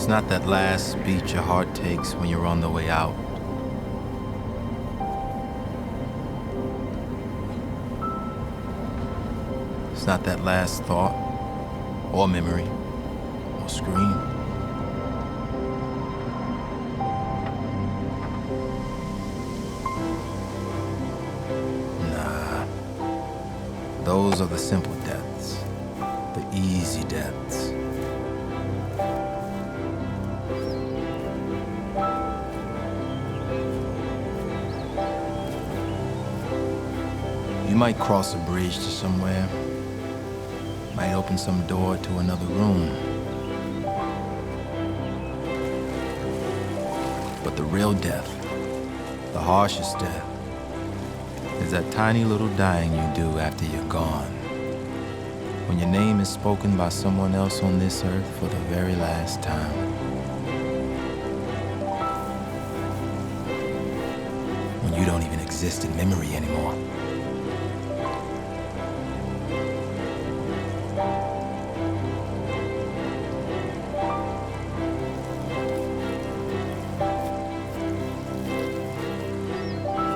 It's not that last beat your heart takes when you're on the way out. It's not that last thought, or memory, or scream. Nah, those are the simple deaths, the easy deaths. You might cross a bridge to somewhere, might open some door to another room. But the real death, the harshest death, is that tiny little dying you do after you're gone. When your name is spoken by someone else on this earth for the very last time. When you don't even exist in memory anymore.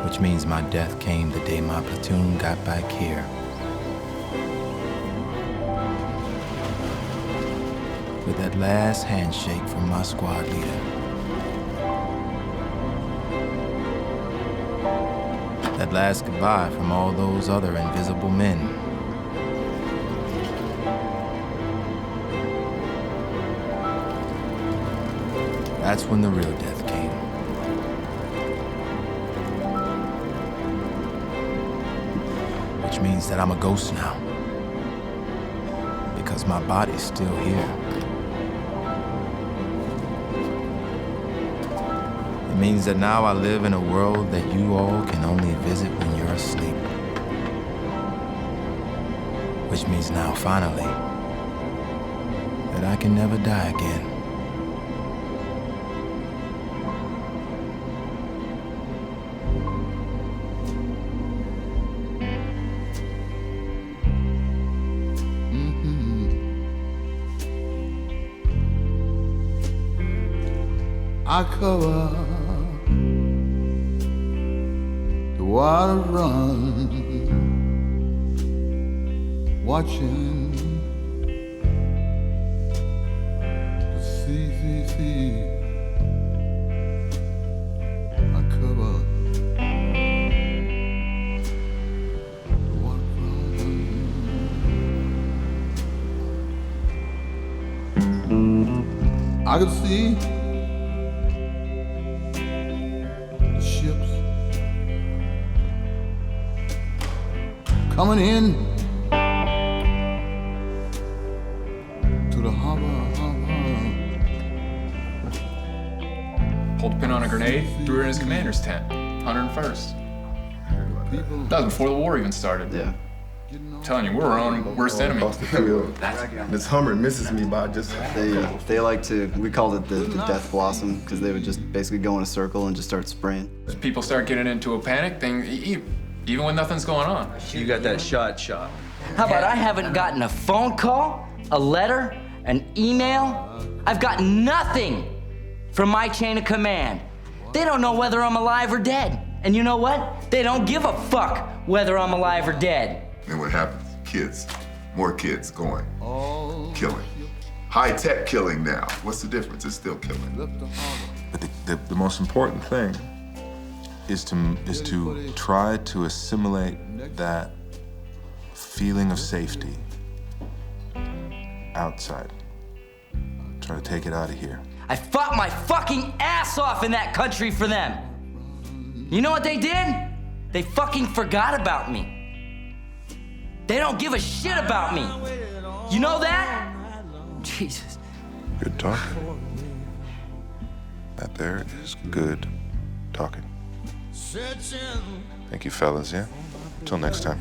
Which means my death came the day my platoon got back here. With that last handshake from my squad leader. That last goodbye from all those other invisible men. That's when the real death came. Which means that I'm a ghost now. Because my body's still here. It means that now I live in a world that you all can only visit when you're asleep. Which means now, finally, that I can never die again. I cover the water run, watching the sea. I cover the water run. I could see coming in to the harbor. Pulled a pin on a grenade, threw it in his commander's tent, 101st. That was before the war even started. Yeah. I'm telling you, we're our own worst enemy. This Hummer misses me by just... They like to, we called it the death blossom, because they would just basically go in a circle and just start spraying. People start getting into a panic thing, even when nothing's going on. You got that shot. How about I haven't gotten a phone call, a letter, an email? I've got nothing from my chain of command. They don't know whether I'm alive or dead. And you know what? They don't give a fuck whether I'm alive or dead. And what happens? Kids, more kids going, killing. High-tech killing now. What's the difference? It's still killing. But the most important thing is to try to assimilate that feeling of safety outside. Try to take it out of here. I fought my fucking ass off in that country for them. You know what they did? They fucking forgot about me. They don't give a shit about me. You know that? Jesus. Good talking. That there is good talking. Thank you, fellas, yeah? Until next time.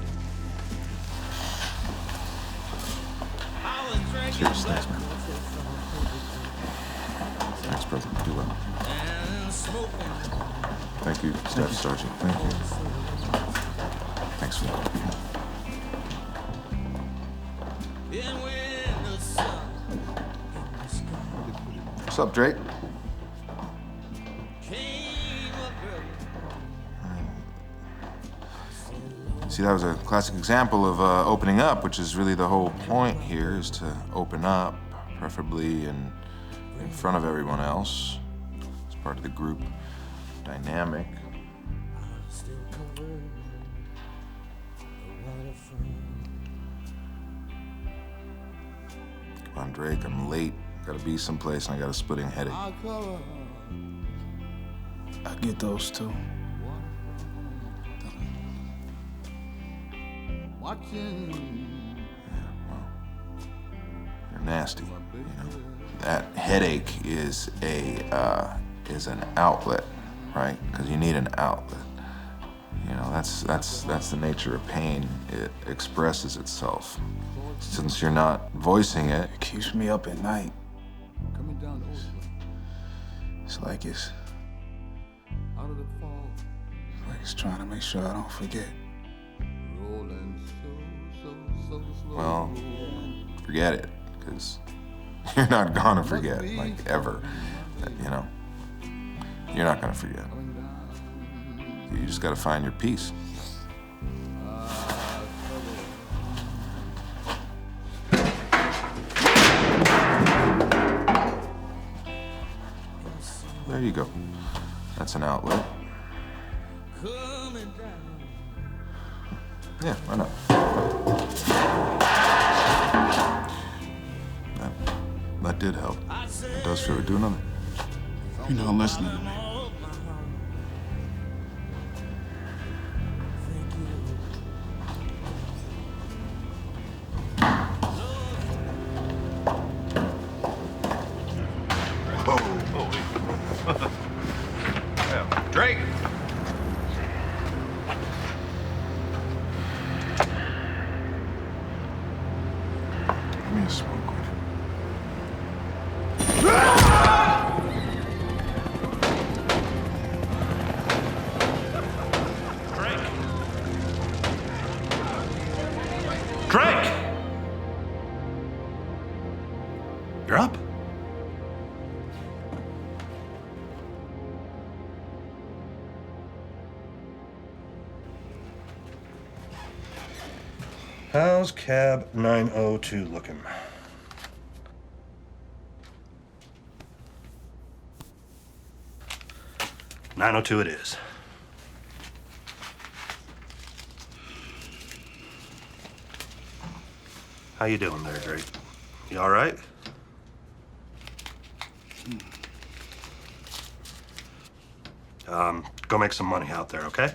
Cheers, thanks, man. Thanks, brother. Do well. Thank you, Staff Sergeant. Thank you. Thanks for that. What's up, Drake? See, that was a classic example of opening up, which is really the whole point here, is to open up, preferably in front of everyone else, as part of the group dynamic. Come on, Drake, I'm late. Gotta be someplace and I got a splitting headache. I get those too. Watching. Yeah, well, you're nasty, you know. That headache is an outlet, right? Because you need an outlet. You know, that's the nature of pain. It expresses itself. Since you're not voicing it, It keeps me up at night. Coming down the ocean. It's like it's Out of the fog. trying to make sure I don't forget. Rolling so slow. well, forget it, because you're not gonna forget, like, ever. You know, you're not gonna forget. You just gotta find your peace. There you go. That's an outlet. Yeah, why not? That did help. It does feel. Do another. You're not listening to me. Drake! Give me a smoke. Drake! You're up. How's cab 902 looking? "902 it is. How you doing there, Drake? You all right? Go make some money out there, okay?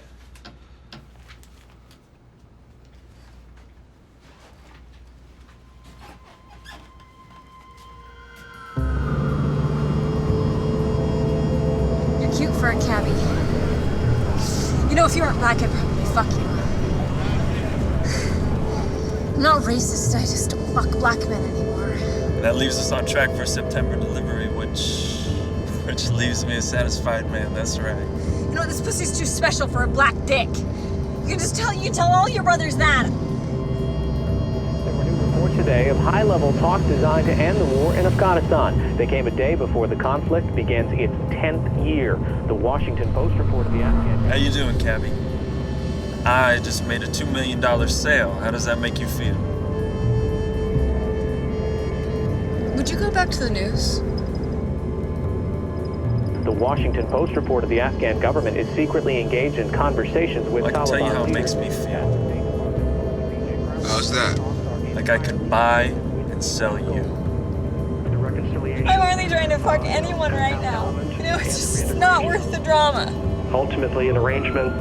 You're cute for a cabbie. You know, if you weren't black, I'd probably fuck you. I'm not racist, I just don't fuck black men anymore. That leaves us on track for September delivery, which leaves me a satisfied man. That's right. You know what? This pussy's too special for a black dick. You tell all your brothers that. There were new reports today of high-level talks designed to end the war in Afghanistan. They came a day before the conflict begins its 10th year. The Washington Post reported the Afghan... How you doing, Cabby? I just made a $2 million sale. How does that make you feel? Would you go back to the news? The Washington Post reported the Afghan government is secretly engaged in conversations with Taliban. I can tell you how it makes me feel. How's that? Like I could buy and sell you. I'm hardly trying to fuck anyone right now. You know, it's just not worth the drama. Ultimately, an arrangement,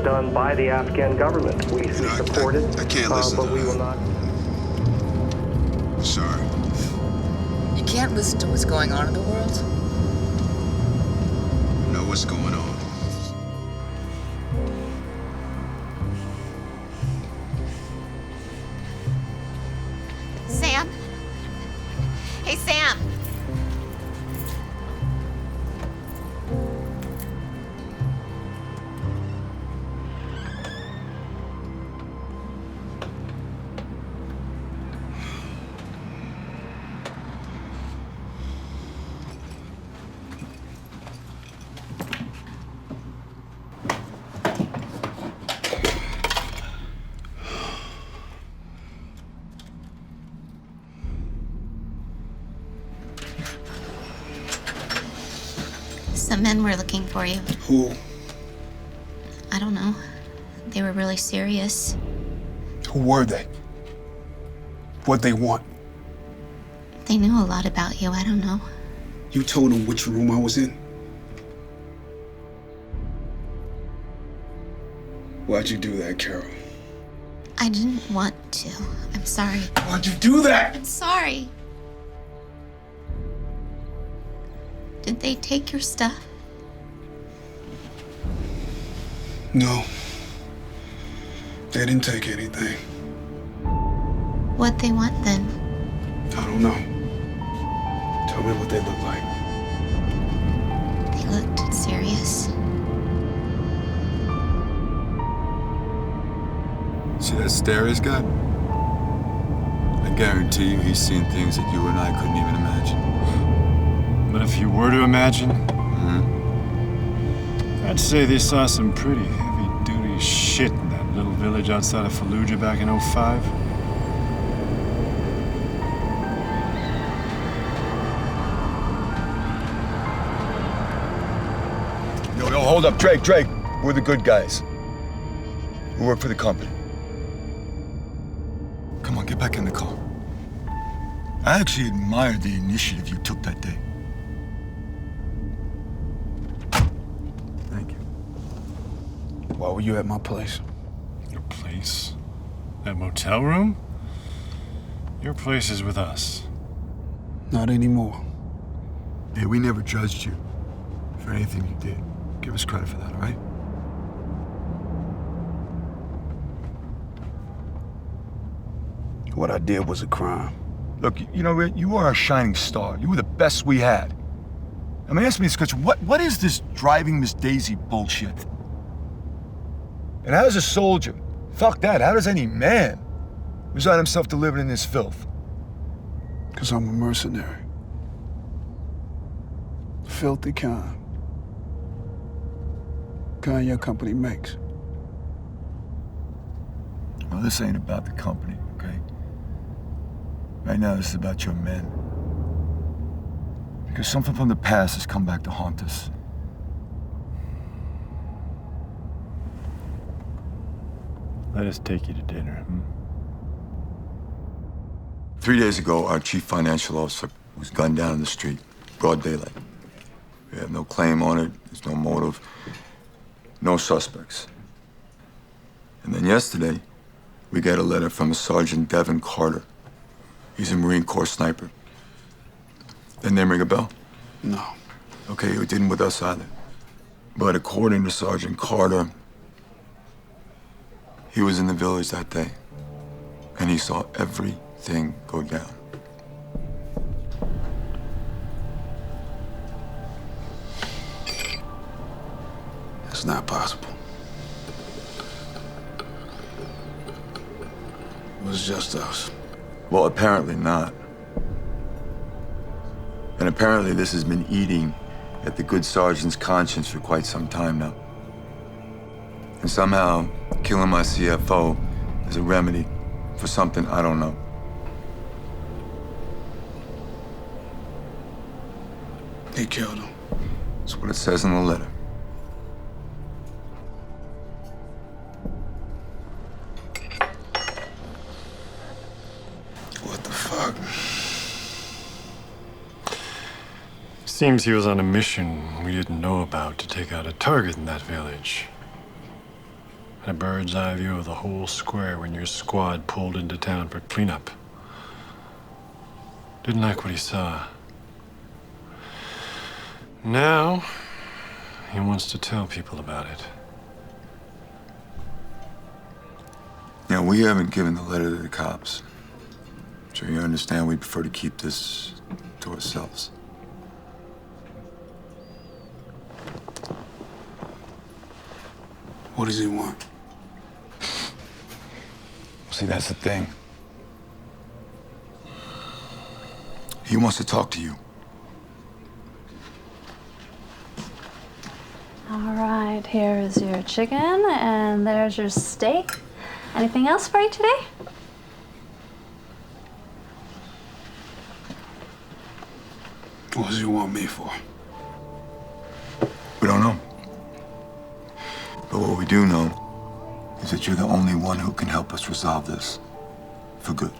done by the Afghan government. We support it, I can't listen but to we that. will not. Sorry. You can't listen to what's going on in the world. Know what's going on. Sam? Hey, Sam. Some men were looking for you. Who? I don't know. They were really serious. Who were they? What'd they want? They knew a lot about you. I don't know. You told them which room I was in? Why'd you do that, Carol? I didn't want to. I'm sorry. Why'd you do that? I'm sorry. Did they take your stuff? No. They didn't take anything. What'd they want then? I don't know. Tell me what they look like. They looked serious. See that stare he's got? I guarantee you he's seen things that you and I couldn't even imagine. But if you were to imagine, I'd say they saw some pretty heavy-duty shit in that little village outside of Fallujah back in '05. Yo, hold up, Drake. We're the good guys. We work for the company. Come on, get back in the car. I actually admired the initiative you took that day. Thank you. Why were you at my place? Your place? That motel room? Your place is with us. Not anymore. Hey, we never judged you for anything you did. Give us credit for that, all right? What I did was a crime. Look, you know, you are a shining star. You were the best we had. I mean, ask me this question. What is this driving Miss Daisy bullshit? And how does a soldier, fuck that, how does any man resign himself to living in this filth? Because I'm a mercenary. Filthy kind. Kind your company makes. Well, this ain't about the company, okay? Right now, this is about your men. Because something from the past has come back to haunt us. Let us take you to dinner, 3 days ago, our chief financial officer was gunned down in the street, broad daylight. We have no claim on it, there's no motive, no suspects. And then yesterday, we got a letter from a Sergeant Devin Carter. He's a Marine Corps sniper. That name ring a bell? No. Okay, it didn't with us either. But according to Sergeant Carter, he was in the village that day, and he saw everything go down. It's not possible. It was just us. Well, apparently not. And apparently this has been eating at the good sergeant's conscience for quite some time now. And somehow, killing my CFO is a remedy for something I don't know. He killed him. That's what it says in the letter. What the fuck? Seems he was on a mission we didn't know about to take out a target in that village. Had a bird's eye view of the whole square when your squad pulled into town for cleanup. Didn't like what he saw. Now, he wants to tell people about it. Now, we haven't given the letter to the cops. So you understand we prefer to keep this to ourselves. What does he want? See, that's the thing. He wants to talk to you. All right, here is your chicken, and there's your steak. Anything else for you today? What does he want me for? We don't know. But what we do know is that you're the only one who can help us resolve this for good.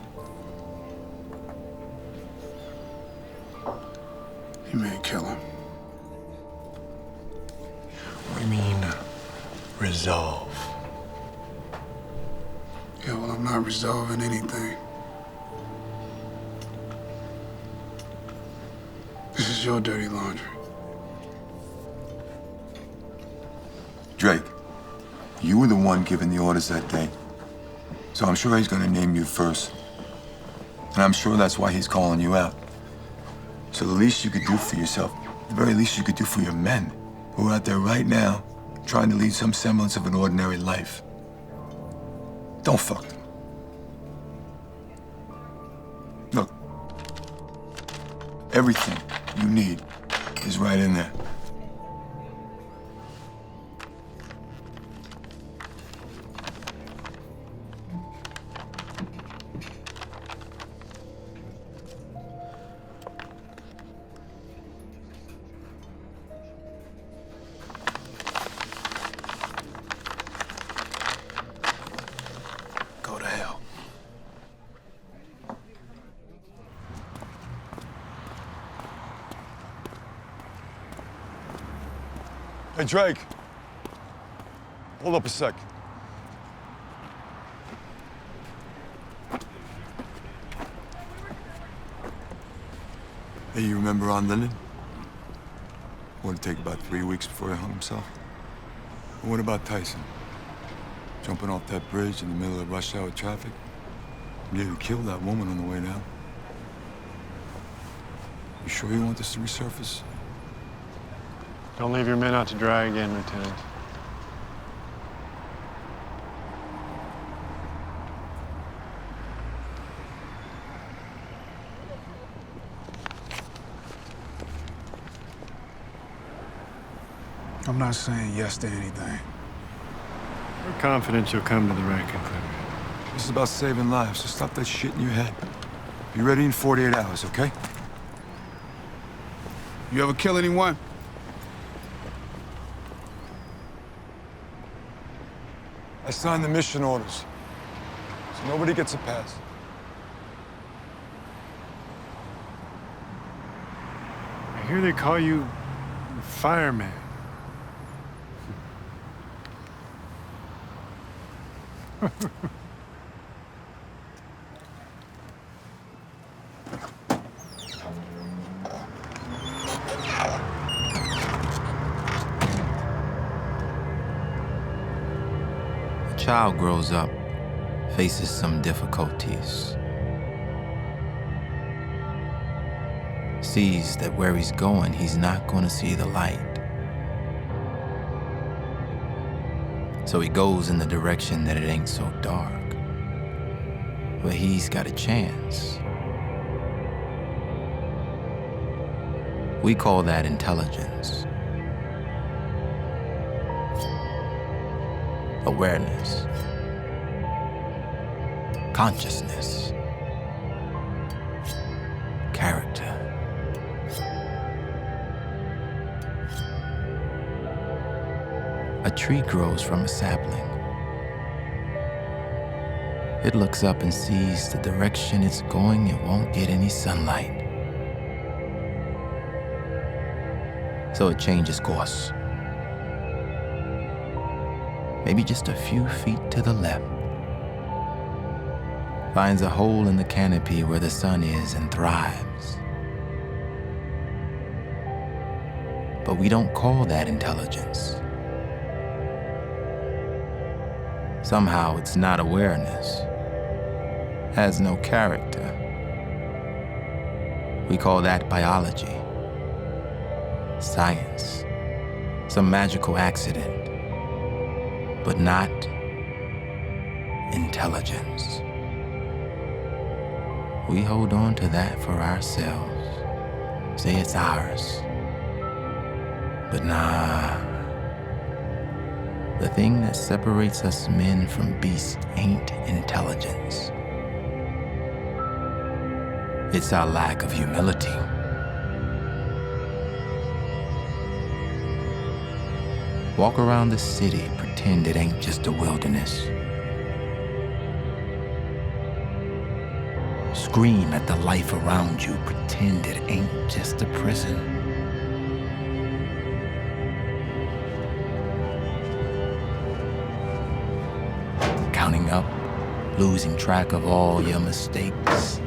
You may kill him. We mean resolve. Yeah, well, I'm not resolving anything. This is your dirty laundry. Drake, you were the one giving the orders that day. So I'm sure he's gonna name you first. And I'm sure that's why he's calling you out. So the least you could do for yourself, the very least you could do for your men who are out there right now trying to lead some semblance of an ordinary life. Don't fuck them. Look, everything you need is right in there. Go to hell. Hey, Drake. Hold up a sec. Hey, you remember Ron Linden? Wanted to take about 3 weeks before he hung himself. And what about Tyson? Jumping off that bridge in the middle of rush hour traffic? Nearly killed that woman on the way down. You sure you want this to resurface? Don't leave your men out to dry again, Lieutenant. I'm not saying yes to anything. We're confident you'll come to the right conclusion. This is about saving lives, so stop that shit in your head. Be ready in 48 hours, okay? You ever kill anyone? I signed the mission orders, so nobody gets a pass. I hear they call you fireman. A child grows up, faces some difficulties, sees that where he's going, he's not going to see the light. So he goes in the direction that it ain't so dark, where he's got a chance. We call that intelligence. Awareness. Consciousness. Character. A tree grows from a sapling. It looks up and sees the direction it's going, it won't get any sunlight. So it changes course. Maybe just a few feet to the left. Finds a hole in the canopy where the sun is and thrives. But we don't call that intelligence. Somehow it's not awareness. Has no character. We call that biology. Science. Some magical accident. But not intelligence. We hold on to that for ourselves. Say it's ours. But nah. The thing that separates us men from beasts ain't intelligence. It's our lack of humility. Walk around the city, pretend it ain't just a wilderness. Scream at the life around you, pretend it ain't just a prison. Counting up, losing track of all your mistakes.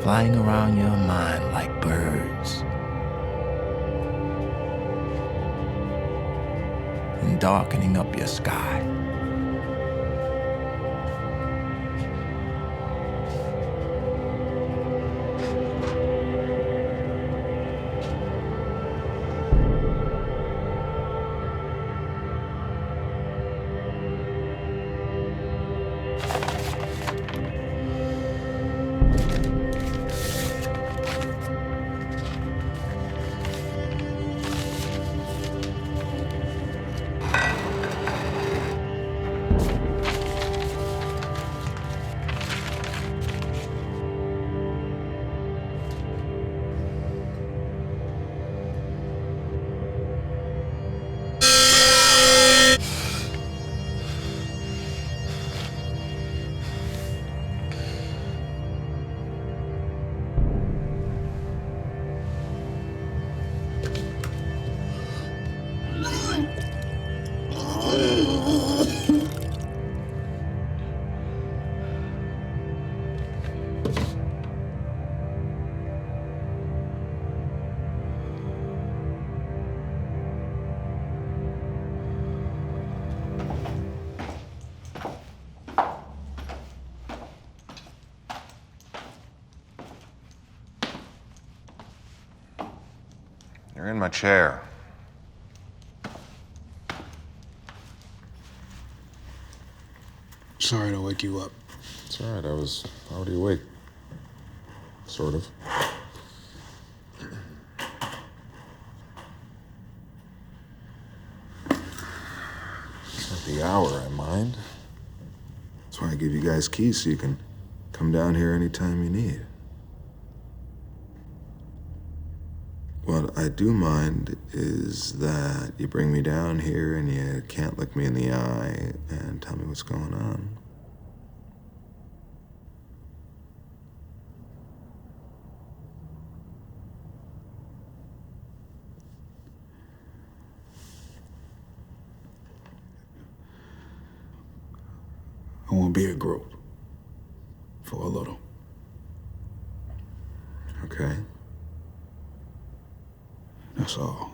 Flying around your mind like birds. And darkening up your sky. You're in my chair. Sorry to wake you up. It's all right, I was already awake. Sort of. It's not the hour I mind. That's why I give you guys keys so you can come down here anytime you need. What I do mind is that you bring me down here and you can't look me in the eye and tell me what's going on. I want to be a group. For a little. Okay. That's all.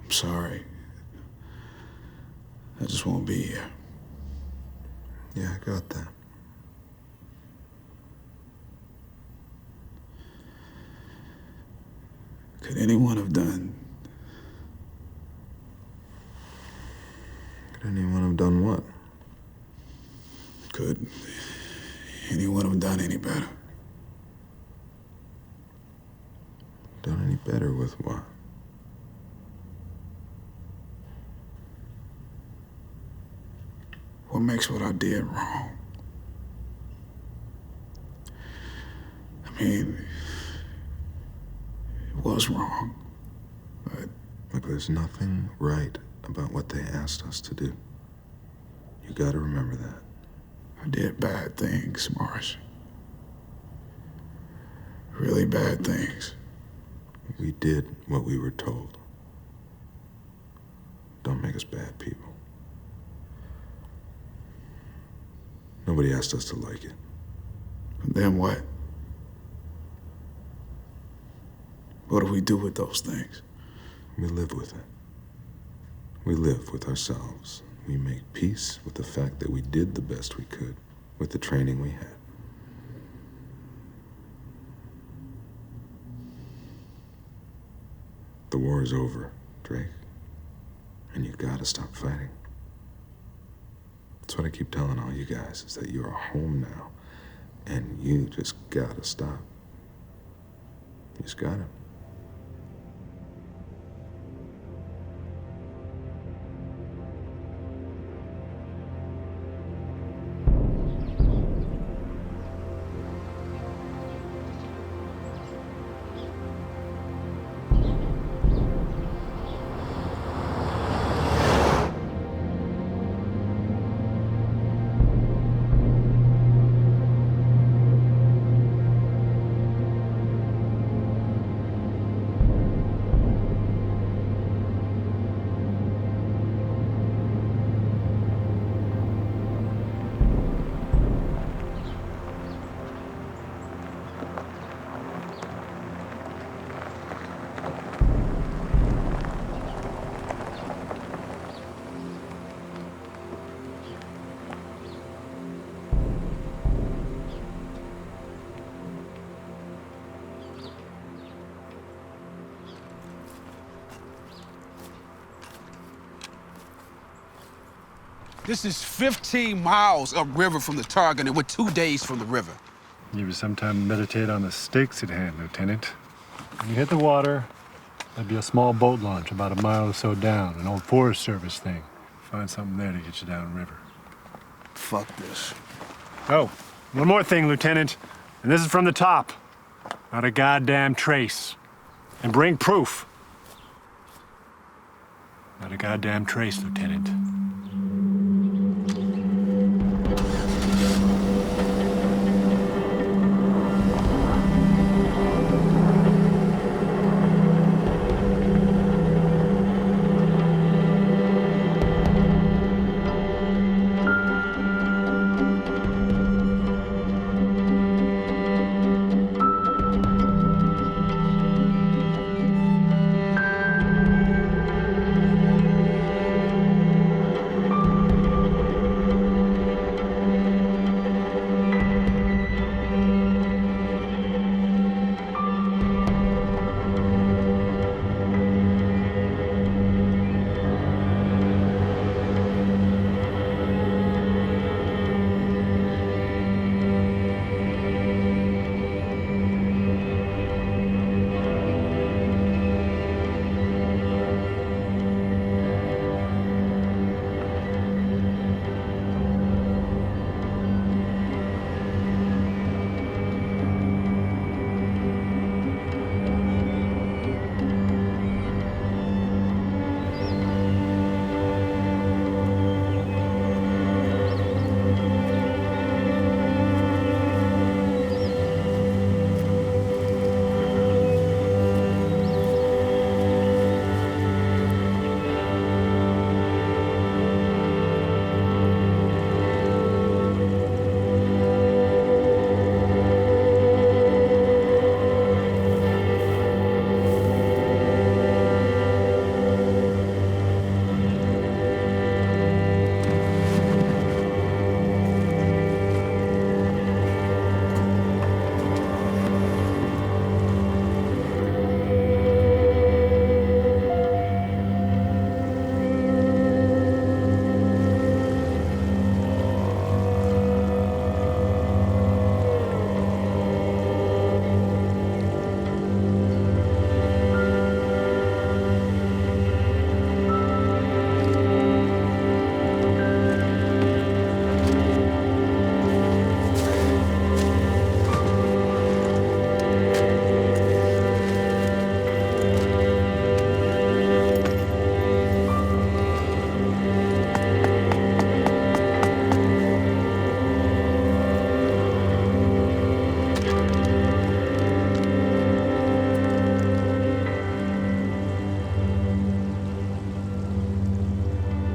I'm sorry. I just won't be here. Yeah, I got that. Could anyone have done? Could anyone have done what? Could anyone have done any better? Done any better with what? What makes what I did wrong? I mean, it was wrong, but... Look, there's nothing right about what they asked us to do. You gotta remember that. I did bad things, Marsh. Really bad things. We did what we were told. Don't make us bad people. Nobody asked us to like it. And then what? What do we do with those things? We live with it. We live with ourselves. We make peace with the fact that we did the best we could with the training we had. The war is over, Drake. And you gotta stop fighting. That's what I keep telling all you guys, is that you're home now. And you just gotta stop. You just gotta. This is 15 miles upriver from the target, and we're 2 days from the river. Give you some time to meditate on the stakes at hand, Lieutenant. When you hit the water, there'd be a small boat launch about a mile or so down, an old Forest Service thing. Find something there to get you downriver. Fuck this. Oh, one more thing, Lieutenant. And this is from the top. Not a goddamn trace. And bring proof. Not a goddamn trace, Lieutenant.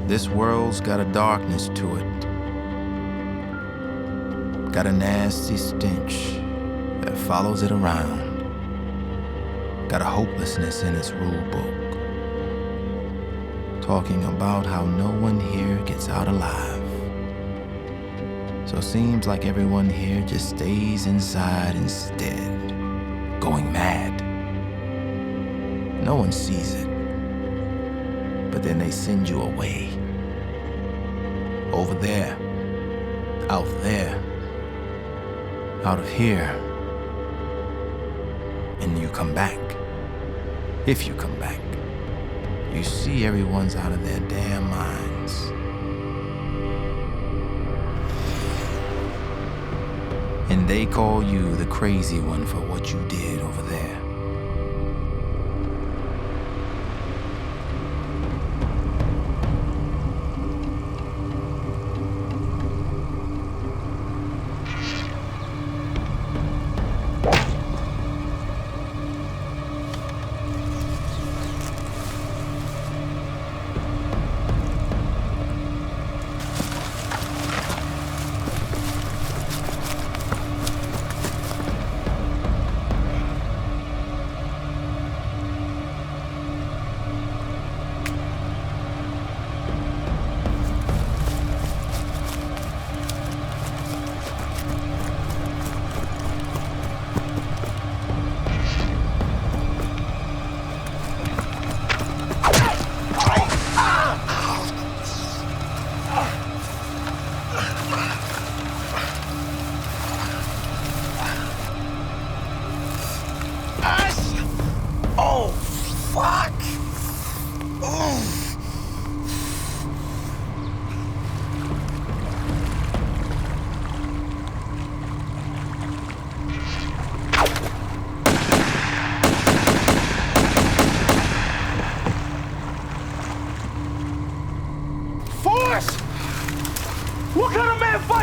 This world's got a darkness to it. Got a nasty stench that follows it around. Got a hopelessness in its rule book. Talking about how no one here gets out alive. So seems like everyone here just stays inside instead, going mad. No one sees it, but then they send you away. Over there, out there, out of here. And you come back. If you come back, you see everyone's out of their damn minds. And they call you the crazy one for what you did over there.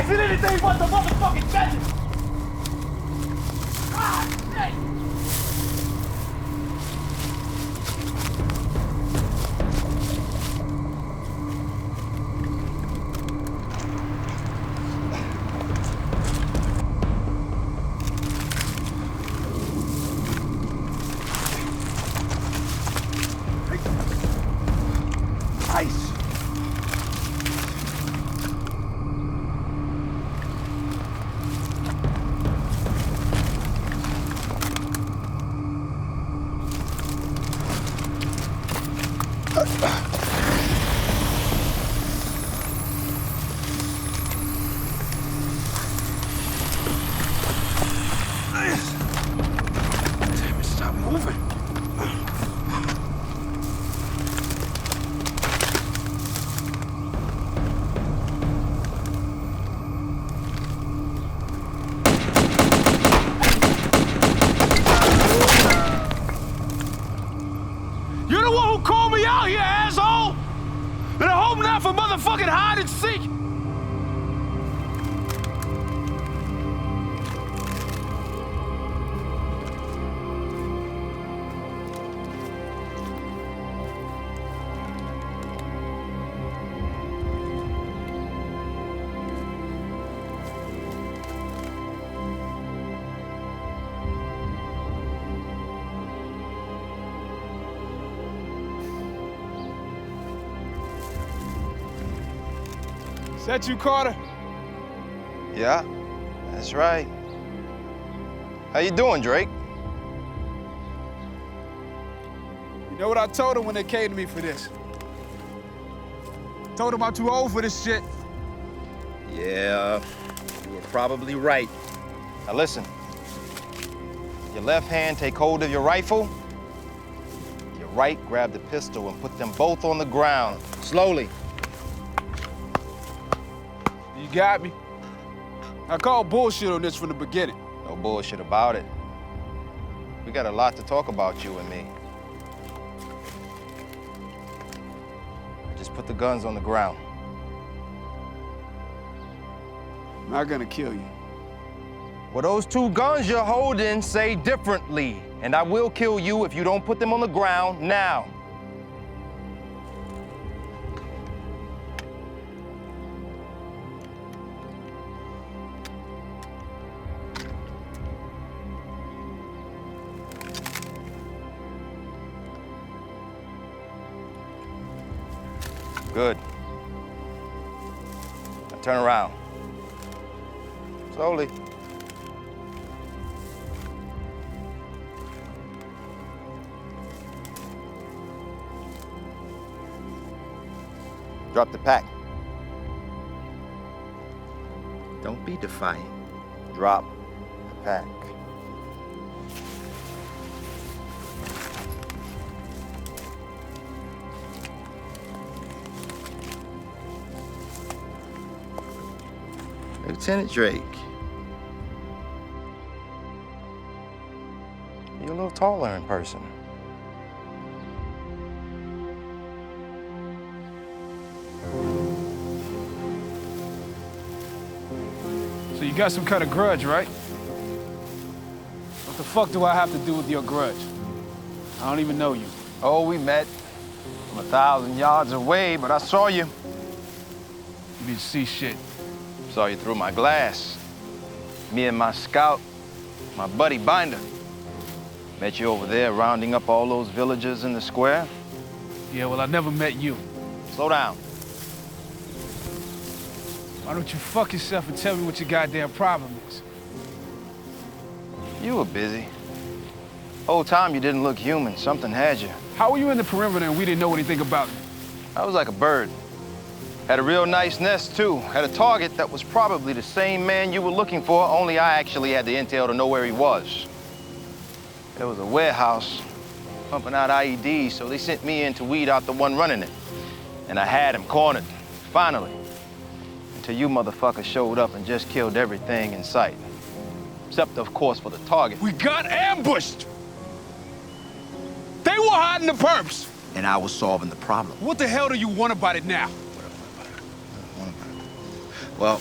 isn't anything but the motherfucking sentence! God, shit! Ice! Damn it, stop moving. You're the one who called me out here, asshole! And I hope not for motherfucking hide and seek! Is that you, Carter? Yeah, that's right. How you doing, Drake? You know what I told them when they came to me for this? Told them I'm too old for this shit. Yeah, you were probably right. Now listen, your left hand take hold of your rifle, your right grab the pistol and put them both on the ground, slowly. You got me. I called bullshit on this from the beginning. No bullshit about it. We got a lot to talk about, you and me. Just put the guns on the ground. I'm not gonna kill you. Well, those two guns you're holding say differently, and I will kill you if you don't put them on the ground now. Good. Now turn around. Slowly. Drop the pack. Don't be defiant. Drop the pack. Lieutenant Drake. You're a little taller in person. So you got some kind of grudge, right? What the fuck do I have to do with your grudge? I don't even know you. Oh, we met from 1,000 yards away, but I saw you. You didn't see shit. Saw you through my glass. Me and my scout, my buddy Binder. Met you over there rounding up all those villagers in the square. Yeah, well, I never met you. Slow down. Why don't you fuck yourself and tell me what your goddamn problem is? You were busy. Whole time you didn't look human. Something had you. How were you in the perimeter and we didn't know anything about you? I was like a bird. Had a real nice nest, too. Had a target that was probably the same man you were looking for, only I actually had the intel to know where he was. There was a warehouse pumping out IEDs, so they sent me in to weed out the one running it. And I had him cornered, finally. Until you motherfuckers showed up and just killed everything in sight. Except, of course, for the target. We got ambushed! They were hiding the perps! And I was solving the problem. What the hell do you want about it now? Well,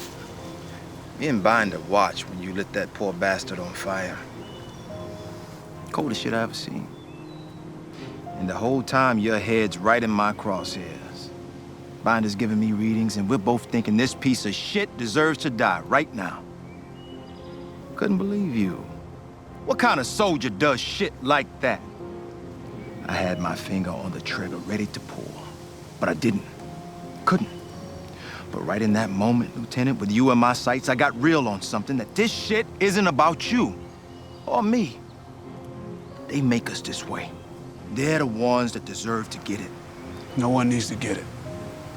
Me and Binder watched when you lit that poor bastard on fire. Coldest shit I ever seen. And the whole time, your head's right in my crosshairs. Binder's giving me readings, and we're both thinking this piece of shit deserves to die right now. Couldn't believe you. What kind of soldier does shit like that? I had my finger on the trigger, ready to pull, but I didn't. Couldn't. But right in that moment, Lieutenant, with you in my sights, I got real on something, that this shit isn't about you or me. They make us this way. They're the ones that deserve to get it. No one needs to get it.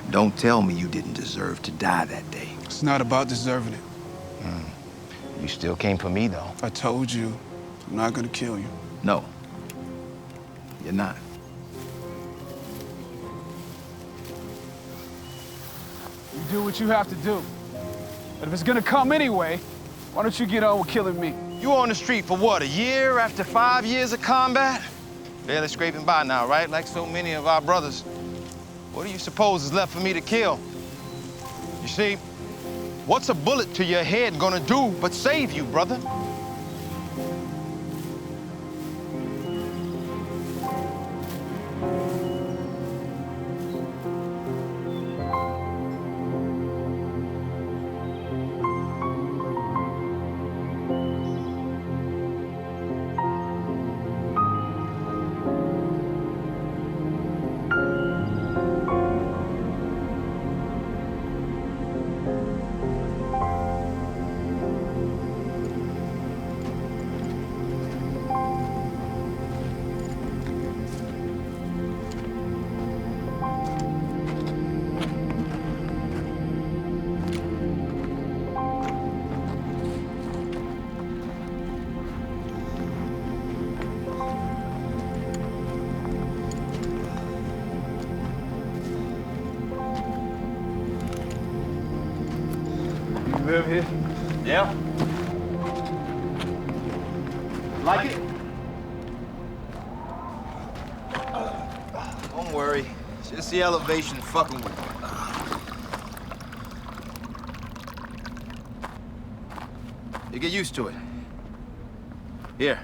Don't tell me you didn't deserve to die that day. It's not about deserving it. You still came for me, though. I told you, I'm not gonna kill you. No, you're not. You do what you have to do. But if it's gonna come anyway, why don't you get on with killing me? You on the street for what, a year after 5 years of combat? Barely scraping by now, right? Like so many of our brothers. What do you suppose is left for me to kill? You see, what's a bullet to your head gonna do but save you, brother? Live here? Yeah. Like it? Don't worry. It's just the elevation fucking with me. You get used to it. Here.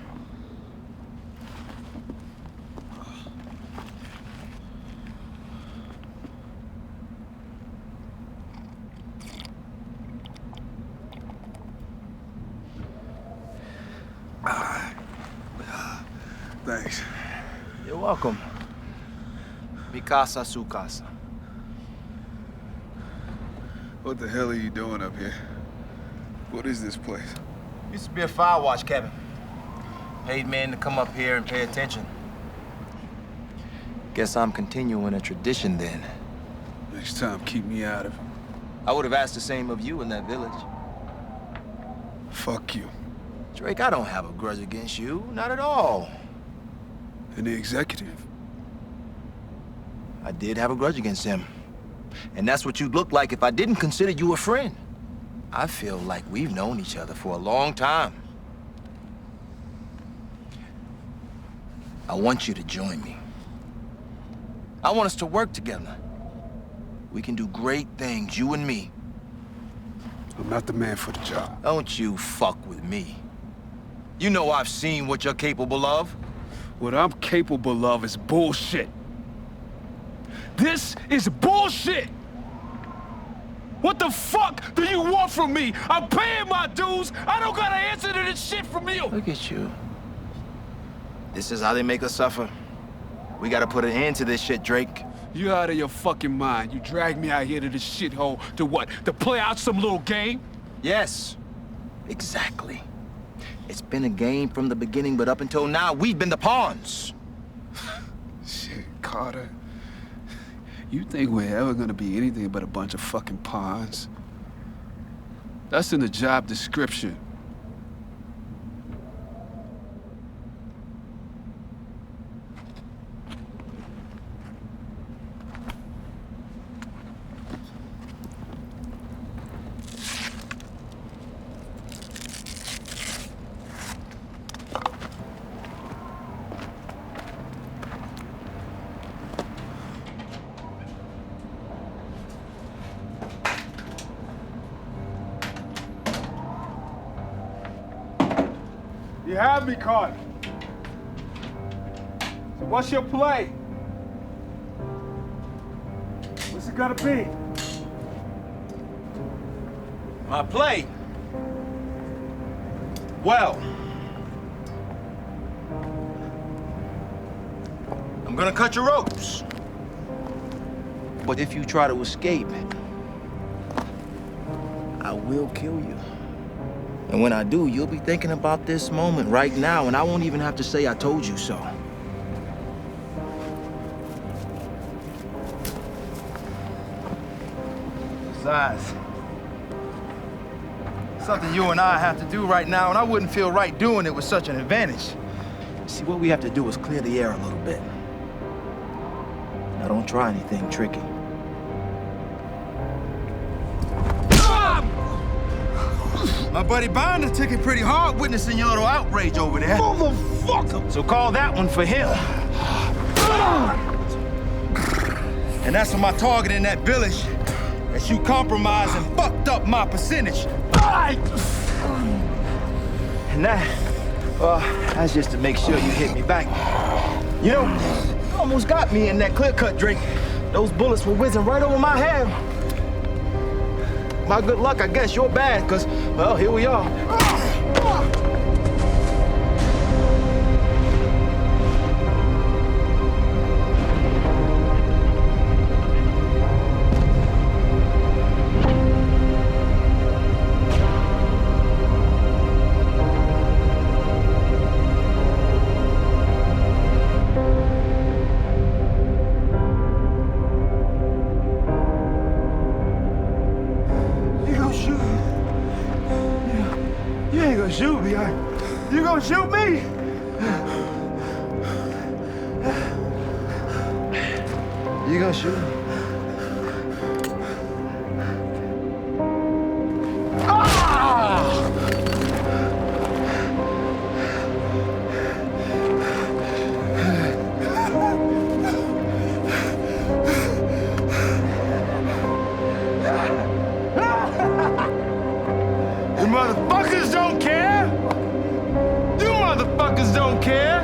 Thanks. You're welcome. Mi casa, su casa. What the hell are you doing up here? What is this place? Used to be a fire watch cabin. Paid men to come up here and pay attention. Guess I'm continuing a tradition then. Next time, keep me out of it. I would have asked the same of you in that village. Fuck you. Drake, I don't have a grudge against you. Not at all. And the executive? I did have a grudge against him. And that's what you'd look like if I didn't consider you a friend. I feel like we've known each other for a long time. I want you to join me. I want us to work together. We can do great things, you and me. I'm not the man for the job. Don't you fuck with me. You know I've seen what you're capable of. What I'm capable of is bullshit. This is bullshit! What the fuck do you want from me? I'm paying my dues. I don't gotta answer to this shit from you. Look at you. This is how they make us suffer. We gotta put an end to this shit, Drake. You out of your fucking mind. You dragged me out here to this shithole to what? To play out some little game? Yes, exactly. It's been a game from the beginning, but up until now, we've been the pawns. Shit, Carter. You think we're ever gonna be anything but a bunch of fucking pawns? That's in the job description. You have me, Carter. So what's your play? What's it gonna be? My play? Well, I'm gonna cut your ropes. But if you try to escape, I will kill you. And when I do, you'll be thinking about this moment right now, and I won't even have to say I told you so. Besides, something you and I have to do right now, and I wouldn't feel right doing it with such an advantage. See, what we have to do is clear the air a little bit. Now, don't try anything tricky. My buddy Binder took it pretty hard witnessing your little outrage over there. Motherfucker! So call that one for him. And that's for my target in that village that you compromised and fucked up my percentage. And that's just to make sure you hit me back. You know, you almost got me in that clear cut, Drake. Those bullets were whizzing right over my head. My good luck, I guess you're bad, because, well, here we are. Shoot me. You gonna shoot me? You gonna shoot me? You motherfuckers don't care! You motherfuckers don't care!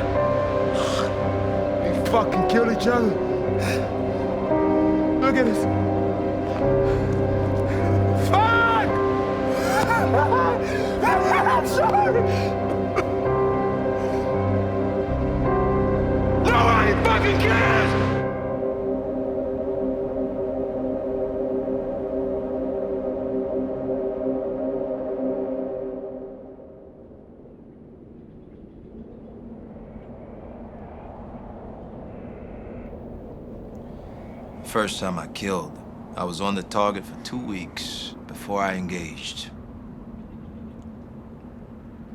We fucking kill each other. Look at this. Fuck! I'm sorry! Nobody fucking cares! First time I killed, I was on the target for 2 weeks before I engaged.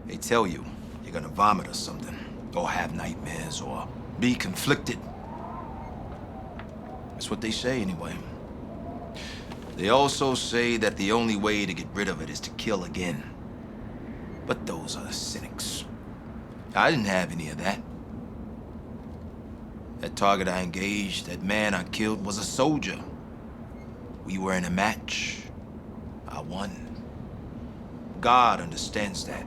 They tell you you're gonna vomit or something, or have nightmares, or be conflicted. That's what they say anyway. They also say that the only way to get rid of it is to kill again. But those are cynics. I didn't have any of that. That target I engaged, that man I killed, was a soldier. We were in a match. I won. God understands that.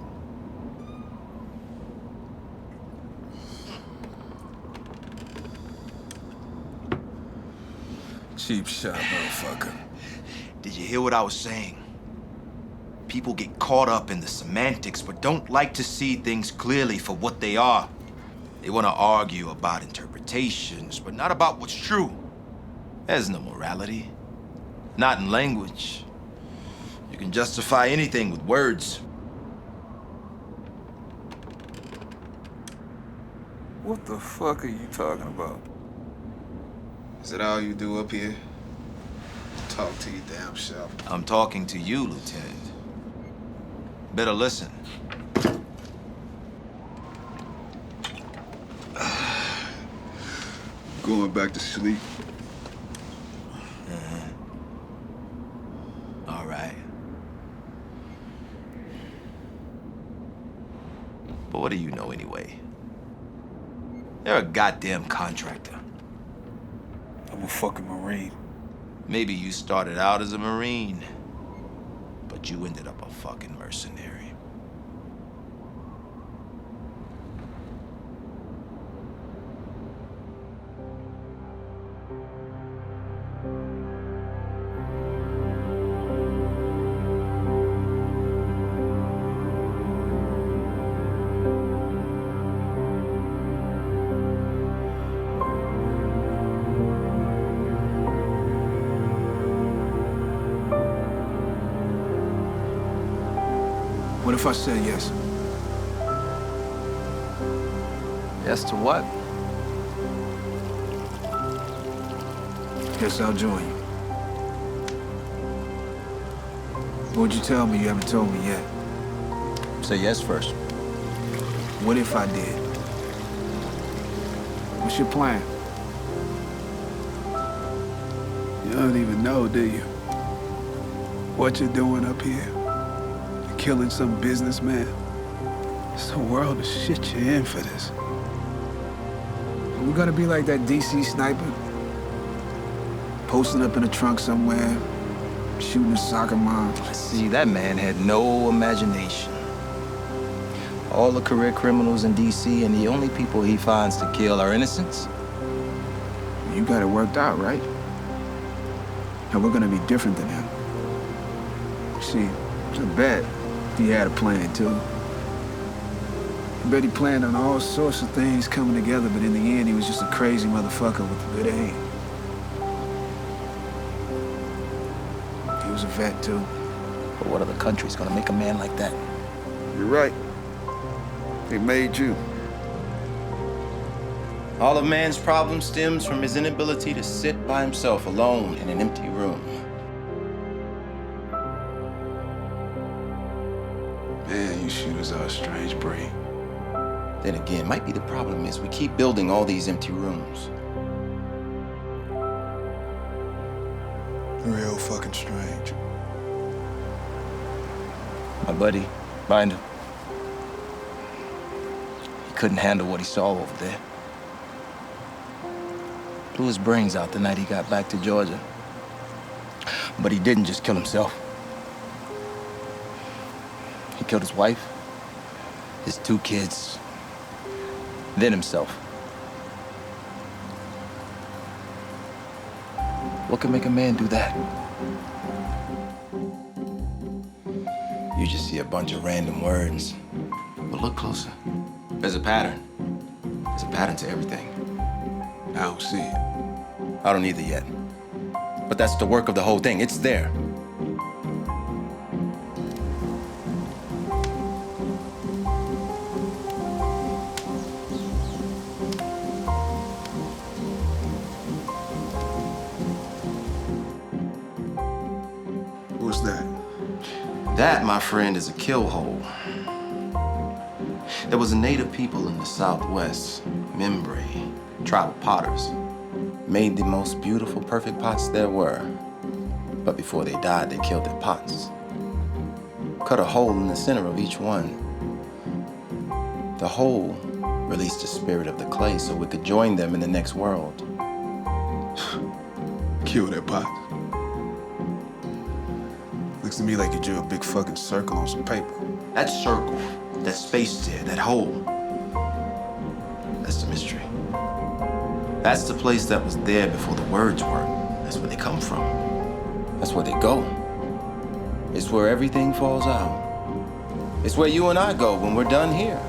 Cheap shot, motherfucker. Did you hear what I was saying? People get caught up in the semantics, but don't like to see things clearly for what they are. They want to argue about interpretations, but not about what's true. There's no morality. Not in language. You can justify anything with words. What the fuck are you talking about? Is that all you do up here? Talk to your damn self. I'm talking to you, Lieutenant. Better listen. Going back to sleep. All right. But what do you know anyway? You're a goddamn contractor. I'm a fucking Marine. Maybe you started out as a Marine, but you ended up a fucking mercenary. What if I said yes? Yes to what? Guess I'll join you. What'd you tell me you haven't told me yet? Say yes first. What if I did? What's your plan? You don't even know, do you? What you're doing up here? You're killing some businessman. It's the world of shit you're in for this. We're gonna be like that DC sniper, posting up in a trunk somewhere, shooting a soccer mom. See, that man had no imagination. All the career criminals in DC, and the only people he finds to kill are innocents. You got it worked out, right? And we're gonna be different than him. See, I bet he had a plan too. I bet he planned on all sorts of things coming together, but in the end, he was just a crazy motherfucker with a good aim. He was a vet too. But what other country's gonna make a man like that? You're right. They made you. All of man's problem stems from his inability to sit by himself alone in an empty room. Man, you shooters are a strange breed. Then again, might be the problem is we keep building all these empty rooms. Real fucking strange. My buddy, Binder, he couldn't handle what he saw over there. Blew his brains out the night he got back to Georgia. But he didn't just kill himself. He killed his wife, his 2 kids, then himself. What can make a man do that? You just see a bunch of random words. But look closer. There's a pattern. There's a pattern to everything. I don't see it. I don't either yet. But that's the work of the whole thing. It's there. What's that? That, my friend, is a kill hole. There was a native people in the Southwest, Membre, tribal potters, made the most beautiful, perfect pots there were. But before they died, they killed their pots. Cut a hole in the center of each one. The hole released the spirit of the clay so we could join them in the next world. Kill their pots. Looks to me like you drew a big fucking circle on some paper. That circle, that space there, that hole, that's the mystery. That's the place that was there before the words were. That's where they come from. That's where they go. It's where everything falls out. It's where you and I go when we're done here.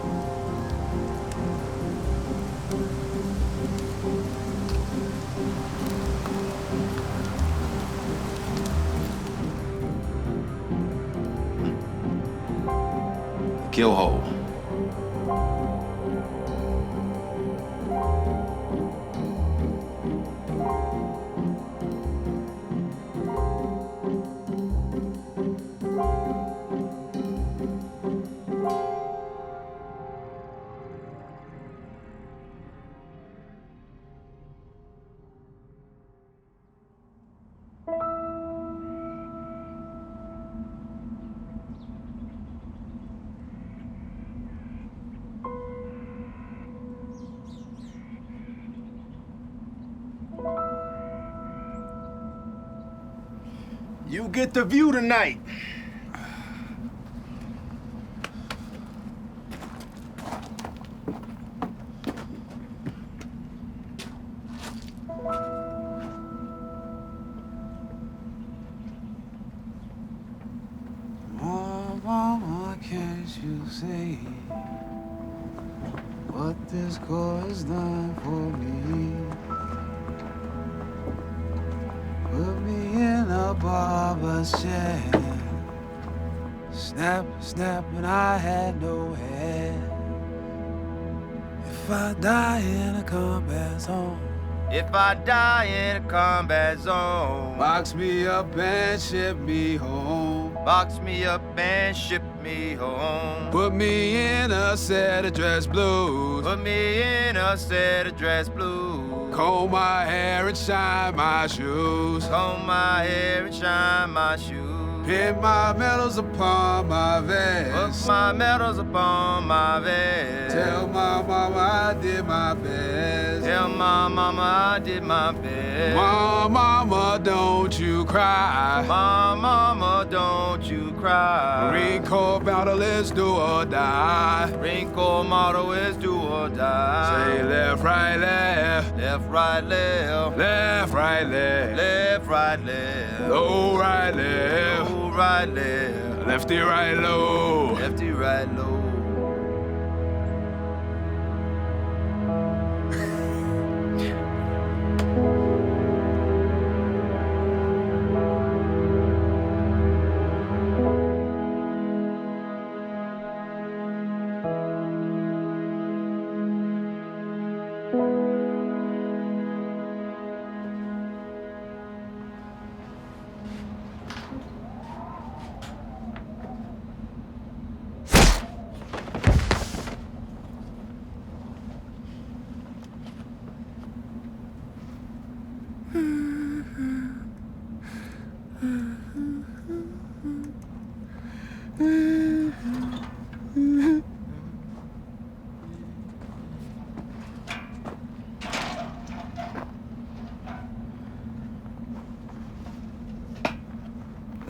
Kill hole. You get the view tonight. Mama, can't you see what this girl has done for me? Put me in a barber chair, Snap, snap, and I had no head. If I die in a combat zone. If I die in a combat zone. Box me up and ship me home. Box me up and ship me home. Put me in a set of dress blues. Put me in a set of dress blues. Comb my hair and shine my shoes. Comb my hair and shine my shoes. Pin my medals upon my vest. Put my medals upon my vest. Tell my mama I did my best. Tell my mama I did my best. Mama, don't you cry. Mama, don't you cry. Marine Corps motto is do or die. Marine Corps motto is do or die. Say left, right, left. Left, right, left. Left, right, left. Left, right, left. Low, right, left. Low, right, left. Lefty, right, low. Lefty, right, low.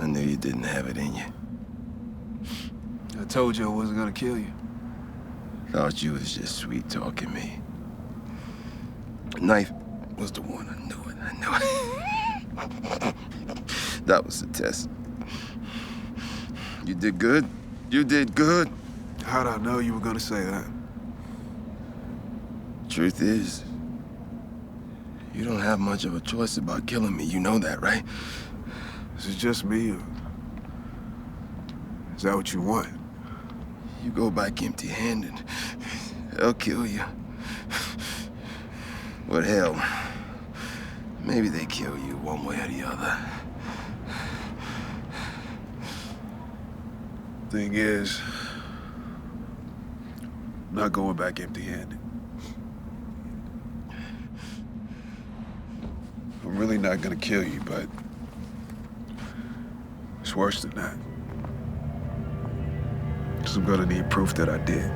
I knew you didn't have it in you. I told you I wasn't gonna kill you. Thought you was just sweet talking me. Knife was the one. I knew it. That was the test. You did good. You did good. How'd I know you were gonna say that? Truth is, you don't have much of a choice about killing me. You know that, right? Is it just me, or is that what you want? You go back empty-handed, they'll kill you. But hell, maybe they kill you one way or the other. Thing is, I'm not going back empty-handed. I'm really not gonna kill you, but it's worse than that. 'Cause I'm gonna need proof that I did.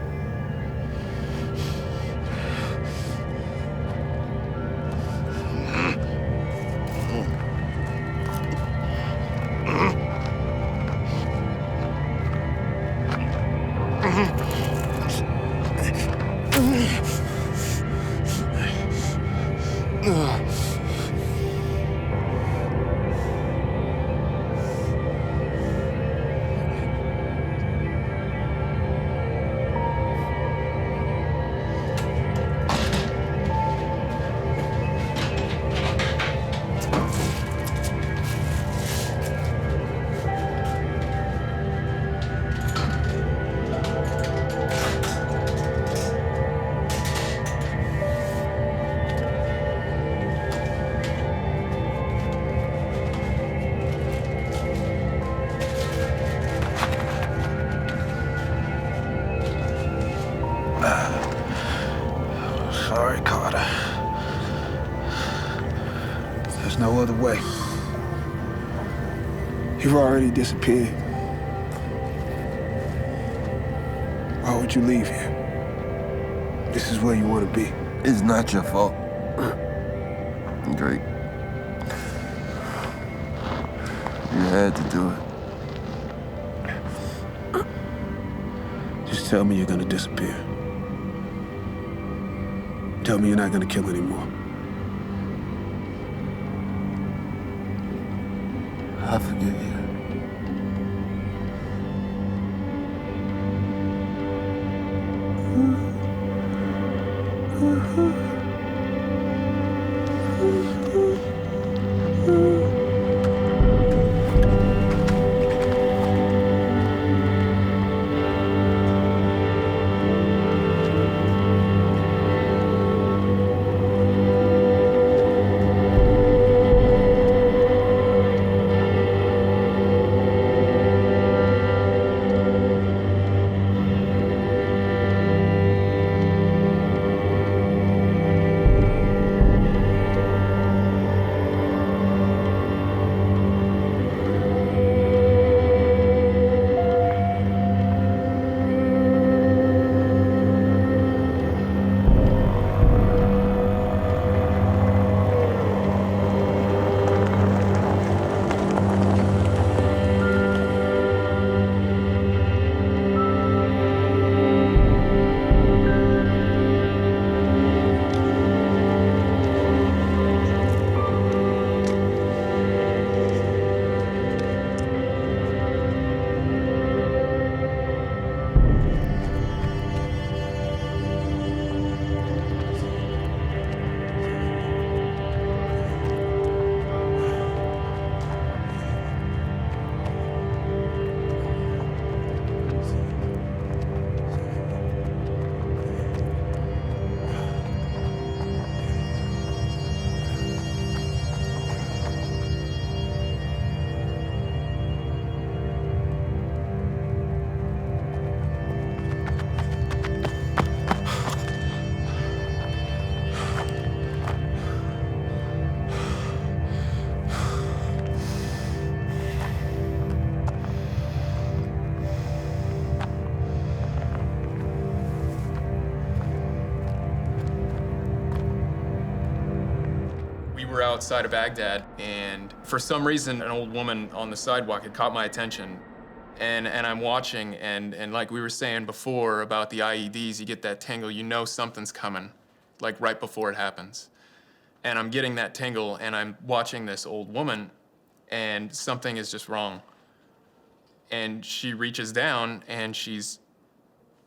Sorry, Carter. There's no other way. You've already disappeared. Why would you leave here? This is where you want to be. It's not your fault. Drake. You had to do it. Just tell me you're gonna disappear. Tell me you're not gonna kill anymore. I forgive you. were outside of Baghdad, and for some reason, an old woman on the sidewalk had caught my attention. And I'm watching, and like we were saying before about the IEDs, you get that tingle, you know something's coming, like right before it happens. And I'm getting that tingle, and I'm watching this old woman, and something is just wrong. And she reaches down, and she's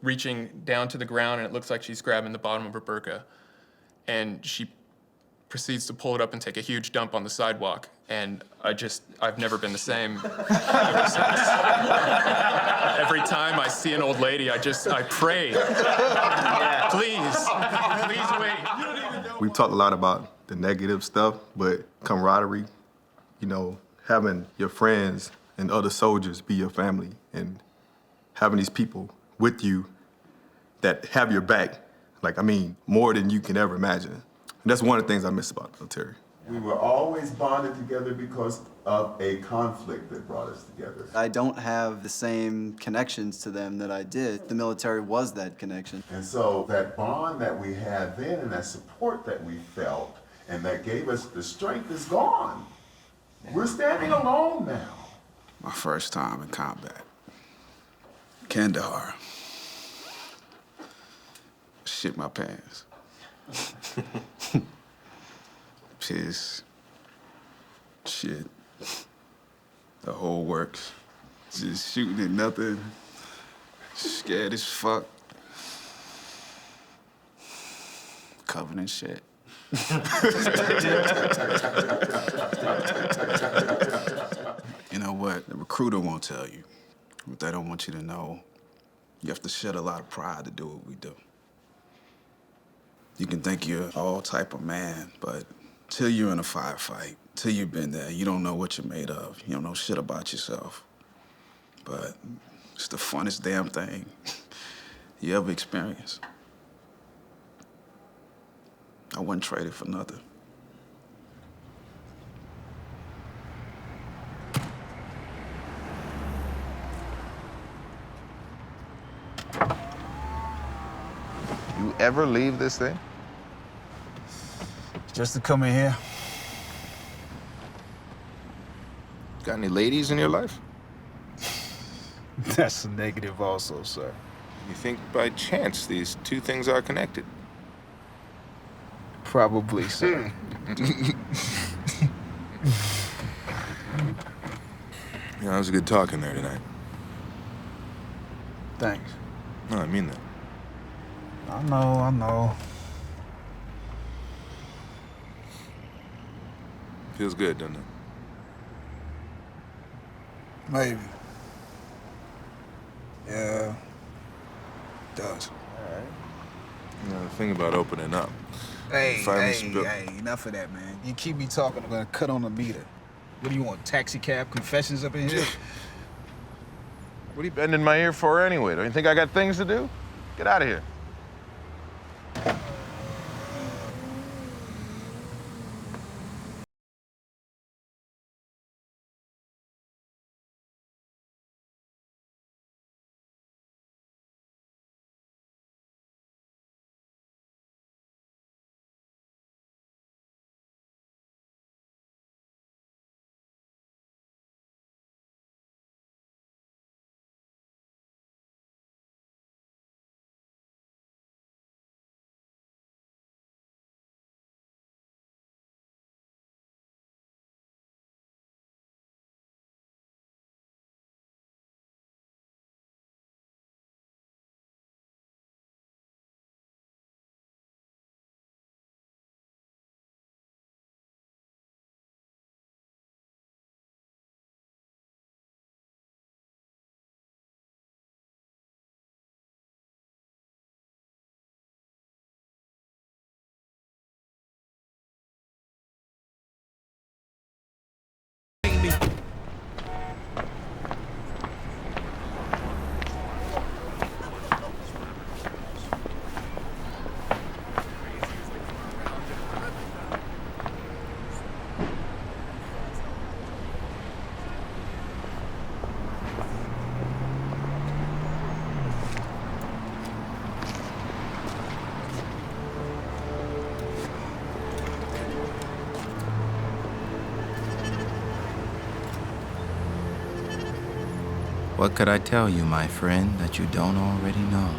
reaching down to the ground, and it looks like she's grabbing the bottom of her burqa. And she proceeds to pull it up and take a huge dump on the sidewalk. And I've never been the same ever since. Every time I see an old lady, I pray. Please wait. We've talked a lot about the negative stuff, but camaraderie, you know, having your friends and other soldiers be your family and having these people with you that have your back, like, I mean, more than you can ever imagine. And that's one of the things I miss about the military. We were always bonded together because of a conflict that brought us together. I don't have the same connections to them that I did. The military was that connection. And so that bond that we had then and that support that we felt and that gave us the strength is gone. We're standing alone now. My first time in combat. Kandahar. Shit my pants. Piss. Shit. The whole works. Just shooting at nothing. Scared as fuck. Covered in shit. You know what? The recruiter won't tell you. What they don't want you to know, you have to shed a lot of pride to do what we do. You can think you're all type of man, but till you're in a firefight, till you've been there, you don't know what you're made of. You don't know shit about yourself. But it's the funnest damn thing you ever experienced. I wouldn't trade it for nothing. You ever leave this thing? Just to come in here. Got any ladies in your life? That's a negative also, sir. You think by chance these two things are connected? Probably, sir. You know, that was a good talk in there tonight. Thanks. No, I mean that. I know. Feels good, doesn't it? Maybe. Yeah. It does. All right. You know, the thing about opening up. Hey, enough of that, man. You keep me talking, I'm gonna cut on the meter. What do you want, taxi cab confessions up in here? What are you bending my ear for anyway? Don't you think I got things to do? Get out of here. What could I tell you, my friend, that you don't already know?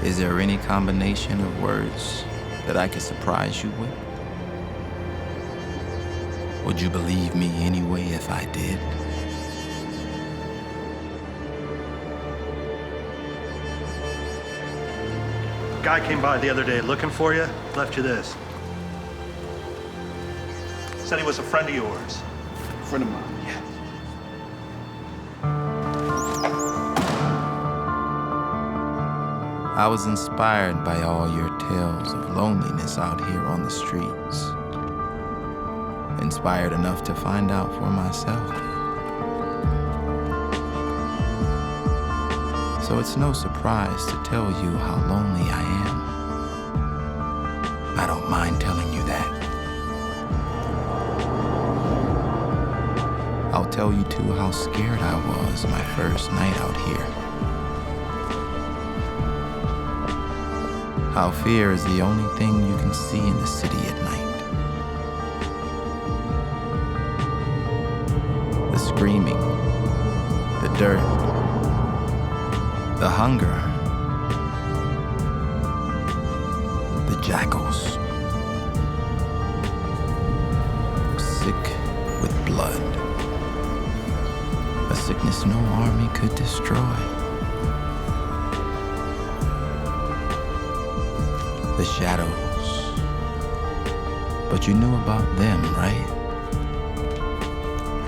Is there any combination of words that I could surprise you with? Would you believe me anyway if I did? A guy came by the other day looking for you, left you this. Said he was a friend of yours. Friend of mine, yeah. I was inspired by all your tales of loneliness out here on the streets. Inspired enough to find out for myself. So it's no surprise to tell you how lonely I am. I don't mind telling you that. I'll tell you too how scared I was my first night out here. How fear is the only thing you can see in the city at night. The screaming, the dirt, the hunger, the jackals, sick with blood, a sickness no army could destroy. The shadows, but you knew about them, right?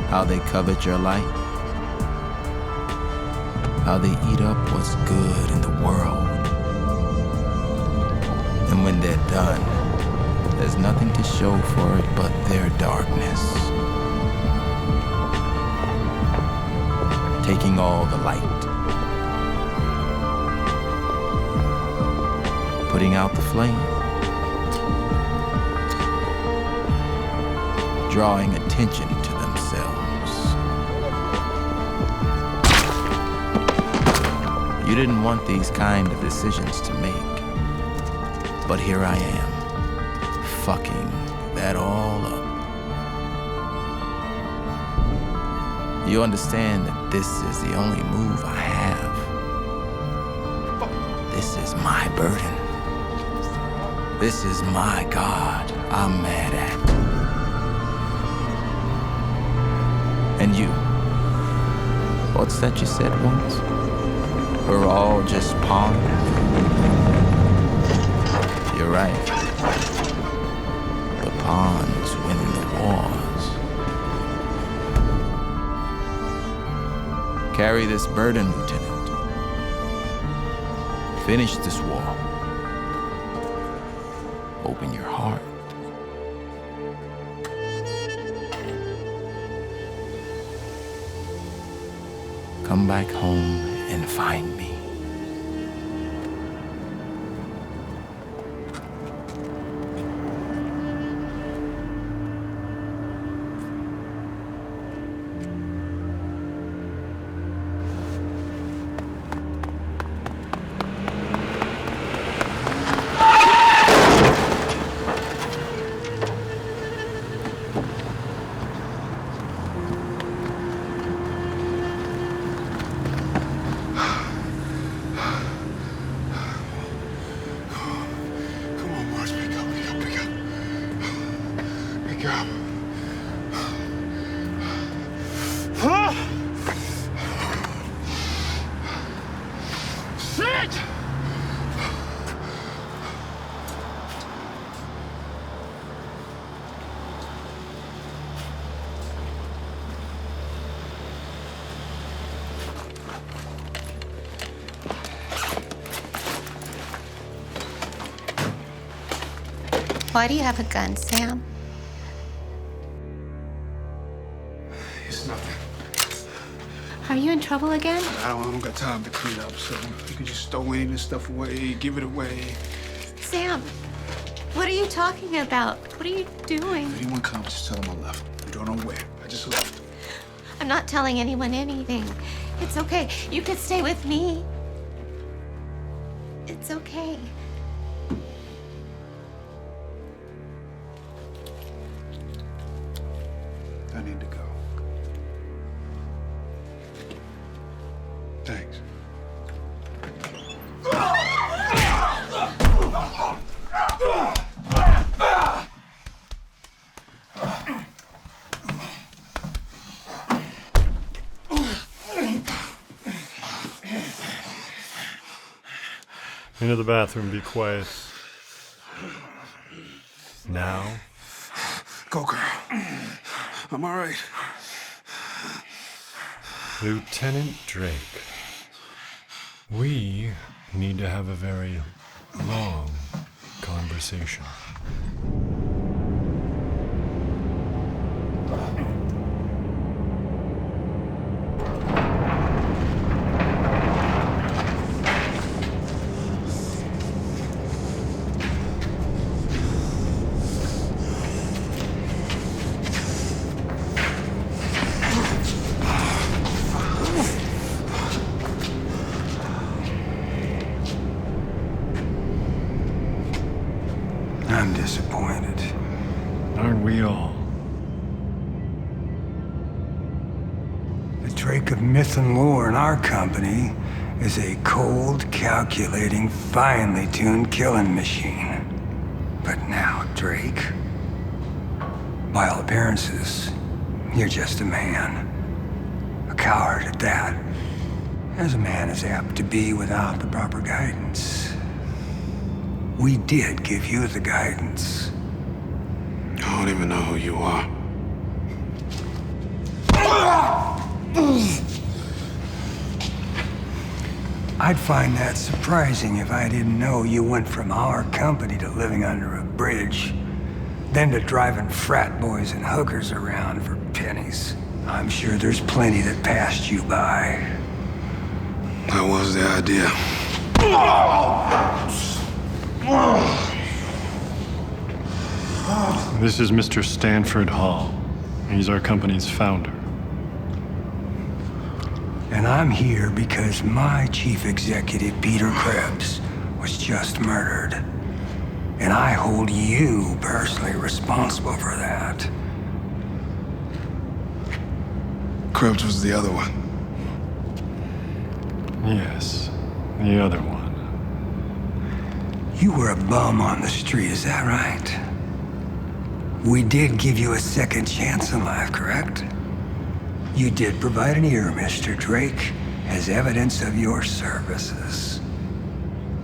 How they covet your light, how they eat up what's good in the world. And when they're done, there's nothing to show for it but their darkness. Taking all the light, putting out the flame, drawing attention to themselves. You didn't want these kind of decisions to make, but here I am, fucking that all up. You understand that this is the only move I have. This is my burden. This is my God I'm mad at. And you, what's that you said once? We're all just pawns. You're right. The pawns win the wars. Carry this burden, Lieutenant. Finish this war. Open your heart. Come back home and find me. Why do you have a gun, Sam? It's nothing. Are you in trouble again? I don't got time to clean up, so you can just throw any of this stuff away, give it away. Sam, what are you talking about? What are you doing? If anyone comes, just tell them I left. You don't know where. I just left. I'm not telling anyone anything. It's okay. You could stay with me. It's okay. I Into the bathroom, be quiet. Now. Go, girl. I'm all right. Lieutenant Drake, we need to have a very long conversation. I'm disappointed. Aren't we all? The Drake of myth and lore in our company is a cold, calculating, finely tuned killing machine. But now, Drake, by all appearances, you're just a man. A coward at that. As a man is apt to be without the proper guidance. We did give you the guidance. I don't even know who you are. I'd find that surprising if I didn't know you went from our company to living under a bridge, then to driving frat boys and hookers around for pennies. I'm sure there's plenty that passed you by. That was the idea. This is Mr. Stanford Hall. He's our company's founder. And I'm here because my chief executive, Peter Krebs, was just murdered. And I hold you personally responsible for that. Krebs was the other one. Yes, the other one. You were a bum on the street, is that right? We did give you a second chance in life, correct? You did provide an ear, Mr. Drake, as evidence of your services.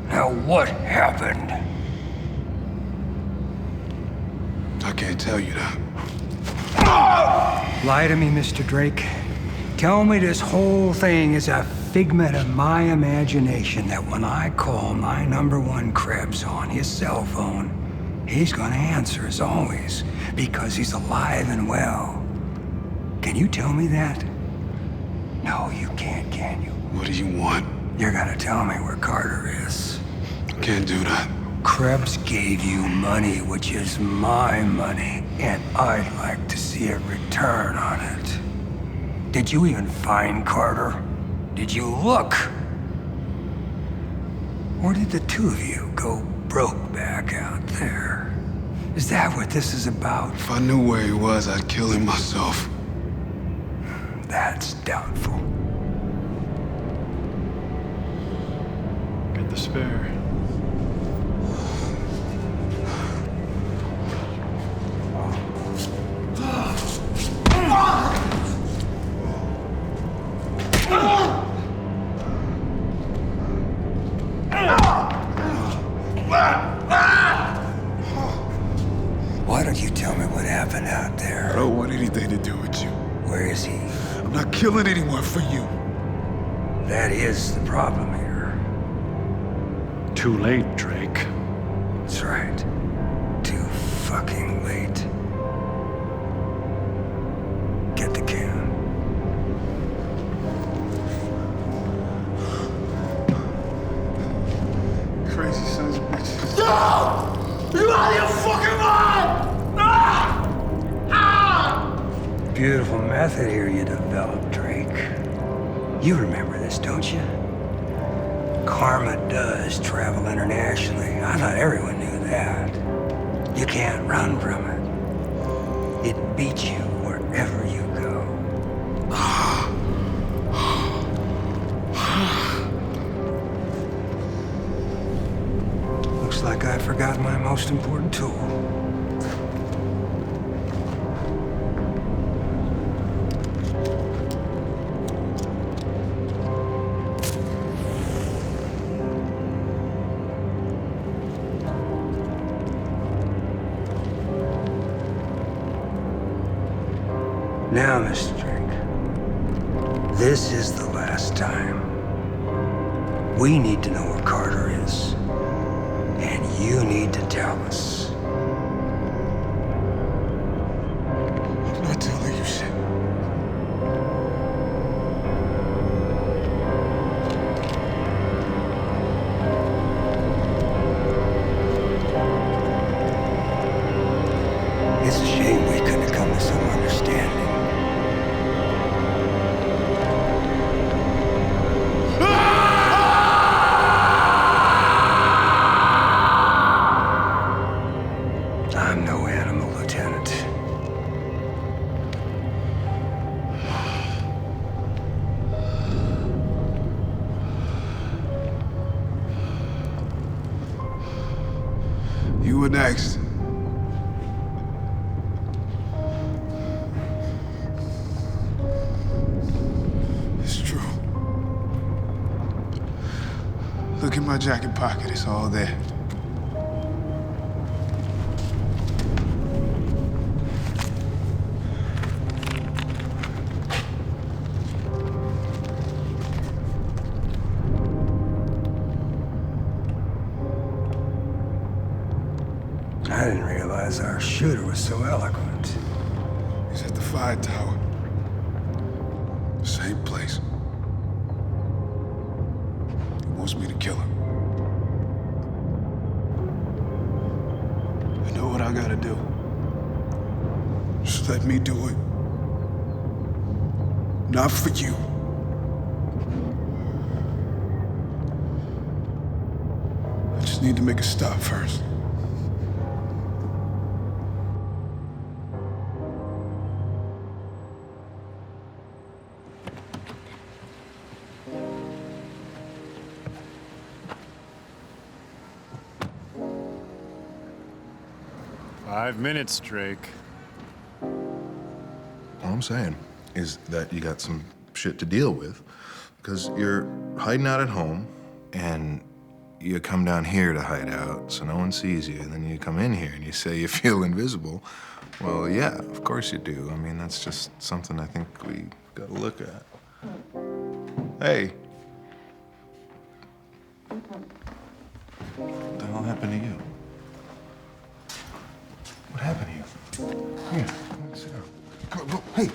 Now, what happened? I can't tell you that. Lie to me, Mr. Drake. Tell me this whole thing is a figment of my imagination, that when I call my #1 Krebs on his cell phone, he's gonna answer as always, because he's alive and well. Can you tell me that? No, you can't, can you? What do you want? You're gonna tell me where Carter is. Can't do that. Krebs gave you money, which is my money, and I'd like to see a return on it. Did you even find Carter? Did you look? Or did the two of you go broke back out there? Is that what this is about? If I knew where he was, I'd kill him myself. That's doubtful. Get the spare. Why don't you tell me what happened out there? I don't want anything to do with you. Where is he? I'm not killing anyone for you. That is the problem here. Too late, Drake. That's right. Too fucking late. Get the can. Crazy sons of bitches. No! You out of your fucking mind! Ah! Ah! Beautiful method here you developed, Drake. You remember this, don't you? Karma does travel internationally. I thought everyone knew that. You can't run from it. It beats you wherever you go. Looks like I forgot my most important tool. Now, Mr. Drake, this is the last time. We need to know where Carter is, and you need to tell us. I'm not telling you shit. It's a shame we couldn't have come to some understanding. I'm no animal, Lieutenant. You were next. It's true. Look in my jacket pocket, it's all there. I didn't realize our shooter was so eloquent. He's at the fire tower. Same place. He wants me to kill him. I know what I gotta do. Just let me do it. Not for you. I just need to make a stop first. Five minutes, Drake. All I'm saying is that you got some shit to deal with because you're hiding out at home and you come down here to hide out so no one sees you, and then you come in here and you say you feel invisible. Well, yeah, of course you do. I mean, that's just something I think we gotta look at. Hey. What the hell happened to you? What happened to you? Here, come on, sit down. Come on, hey!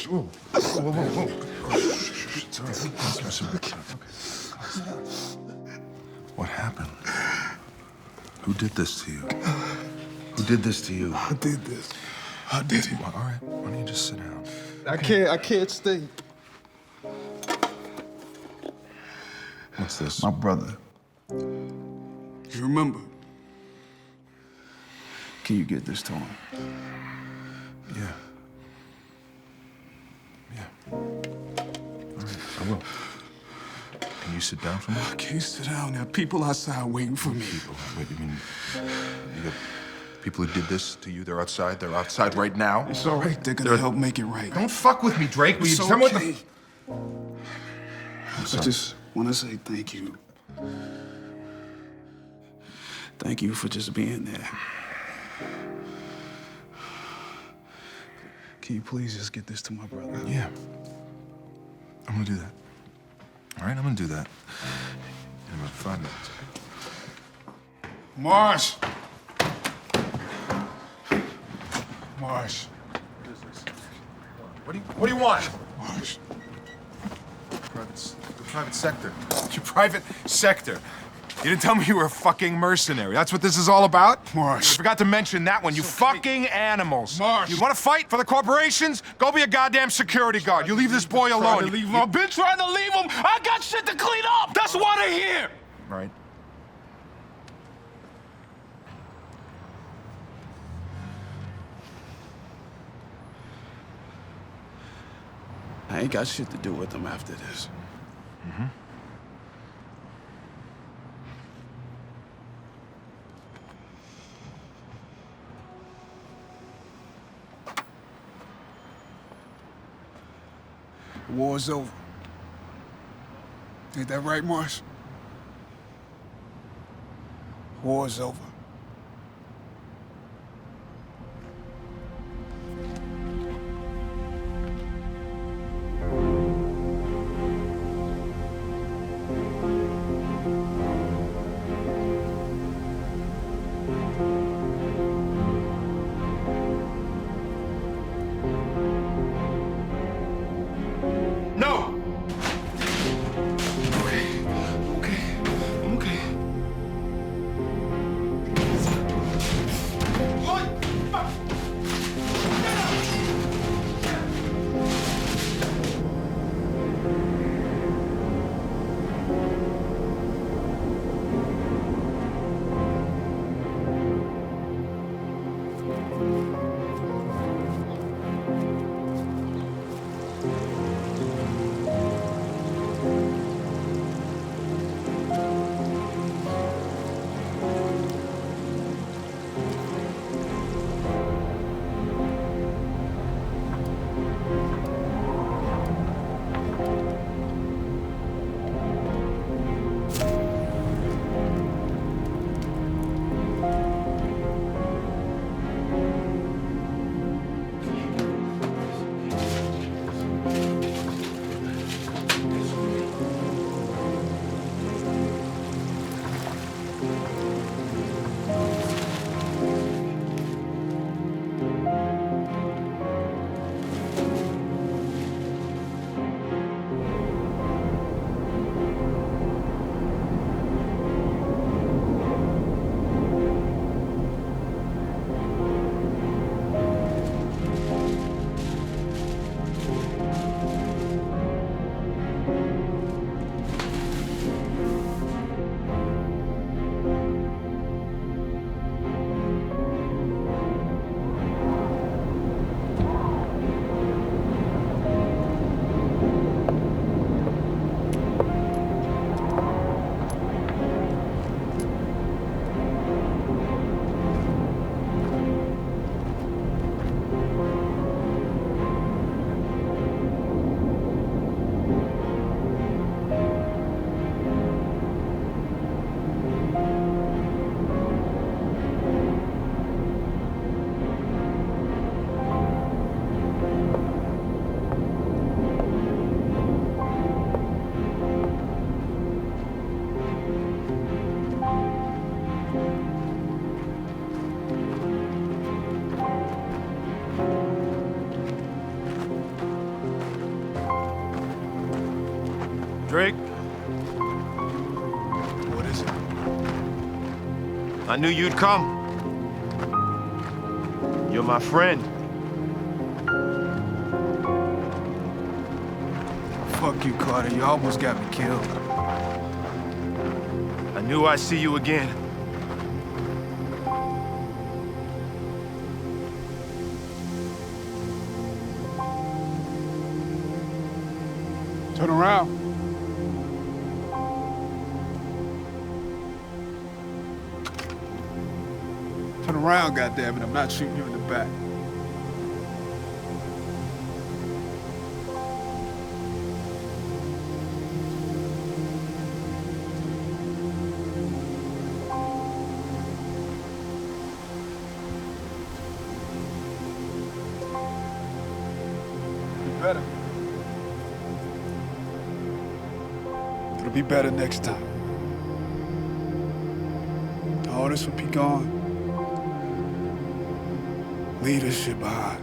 Whoa, whoa, whoa, whoa. It's all right. What happened? Who did this to you? Who did this to you? I did this. I did it. Well, all right, why don't you just sit down? I can't stay. What's this? My brother. You remember? Can you get this to him? Yeah. Yeah. All right, I will. Can you sit down for me? I can't sit down. There are people outside waiting for me. People? Wait, you mean you got people who did this to you? They're outside? They're outside right now? It's all right. They're gonna help make it right. Don't fuck with me, Drake. Will you It's tell me what okay. the... I just want to say thank you. Thank you for just being there. Can you please just get this to my brother? Yeah. I'm gonna do that. All right, I'm gonna do that. In about 5 minutes. Marsh! Marsh. What do you want? Marsh. The private sector. Your private sector. You didn't tell me you were a fucking mercenary. That's what this is all about? Marsh. I forgot to mention that one. You fucking animals. Marsh. You want to fight for the corporations? Go be a goddamn security guard. You leave this boy alone. I've been trying to leave him. I got shit to clean up. That's why they're here. Right. I ain't got shit to do with them after this. Mm-hmm. The war's over. Ain't that right, Marsh? War's over. Drake? What is it? I knew you'd come. You're my friend. Fuck you, Carter. You almost got me killed. I knew I'd see you again. Turn around. Turn around, goddammit. I'm not shooting you in the back. Better. It'll be better next time. All this will be gone. Leave this shit behind.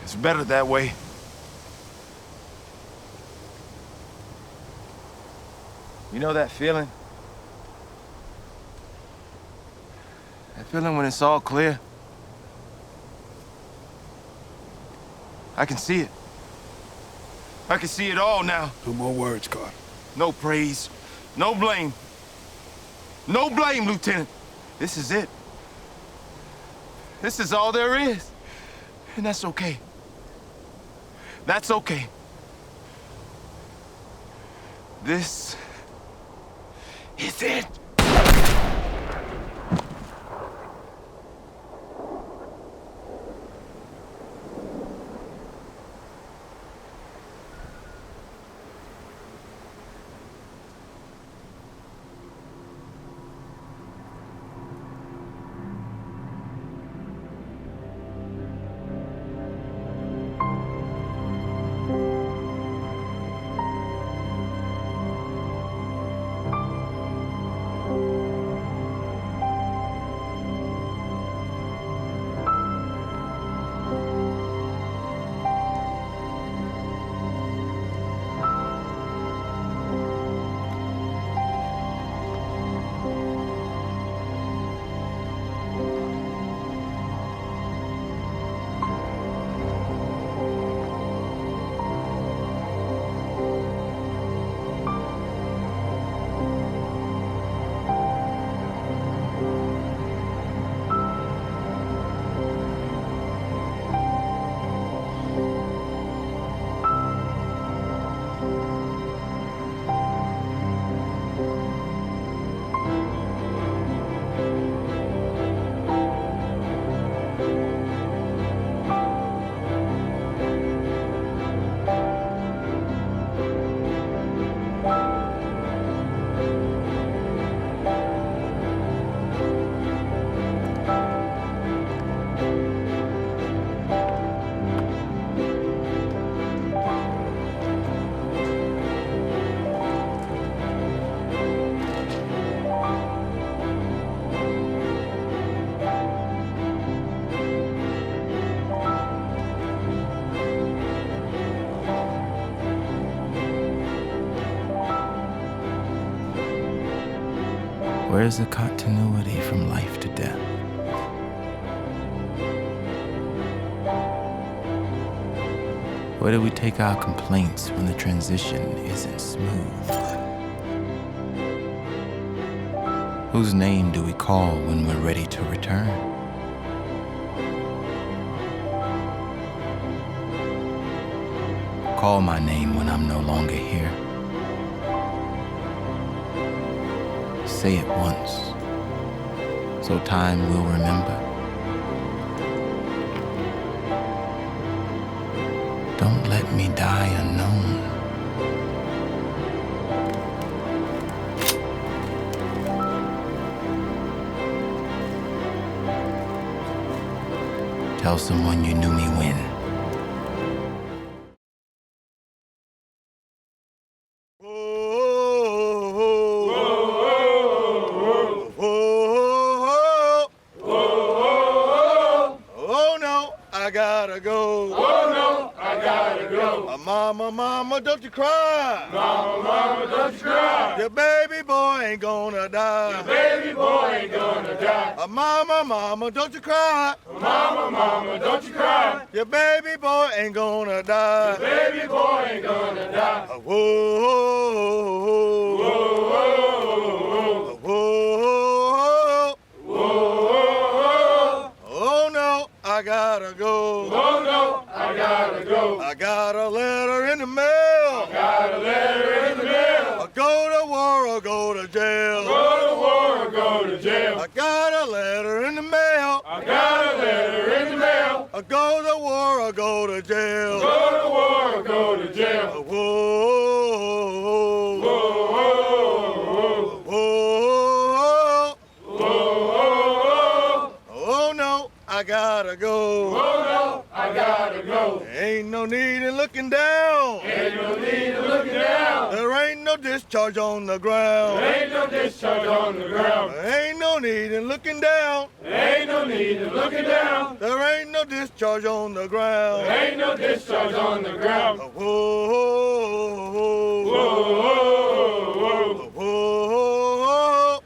It's better that way. You know that feeling? That feeling when it's all clear? I can see it. I can see it all now. No more words, Carter. No praise. No blame. No blame, Lieutenant. This is it. This is all there is. And that's okay. That's okay. This is it. Where's the continuity from life to death? Where do we take our complaints when the transition isn't smooth? Whose name do we call when we're ready to return? Call my name when I'm no longer here. Say it once, so time will remember. Don't let me die unknown. Tell someone you knew me when. I gotta go. Oh no, I gotta go. Mama, mama, don't you cry. Mama, mama, don't you cry. Your baby boy ain't gonna die. Your baby boy ain't gonna die. Mama, mama, don't you cry. Mama, mama, don't you cry. Your baby boy ain't gonna die. Your baby boy ain't gonna die. Whoa, whoa, whoa, whoa, whoa, whoa. Oh no, I gotta go. Oh no, I gotta go. I got a letter in the mail. I got a letter in the mail. I go to war or go to jail. Go to war or go to jail. I got a letter in the mail. I got a letter in the mail. I go to war or go to jail. Go to war or go to jail. Whoa, whoa, whoa, whoa. Oh no, I gotta go. Oh no, I gotta go. Ain't no need in looking down. Ain't no need in looking down. There ain't no discharge on the ground. There ain't no discharge on the ground. There ain't no need in looking down. There ain't no need in looking down. There ain't no discharge on the ground. There ain't no discharge on the ground. Whoa, whoa, whoa, whoa, whoa.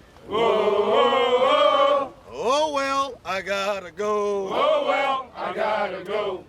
Oh well, I gotta go. Oh well, I gotta go.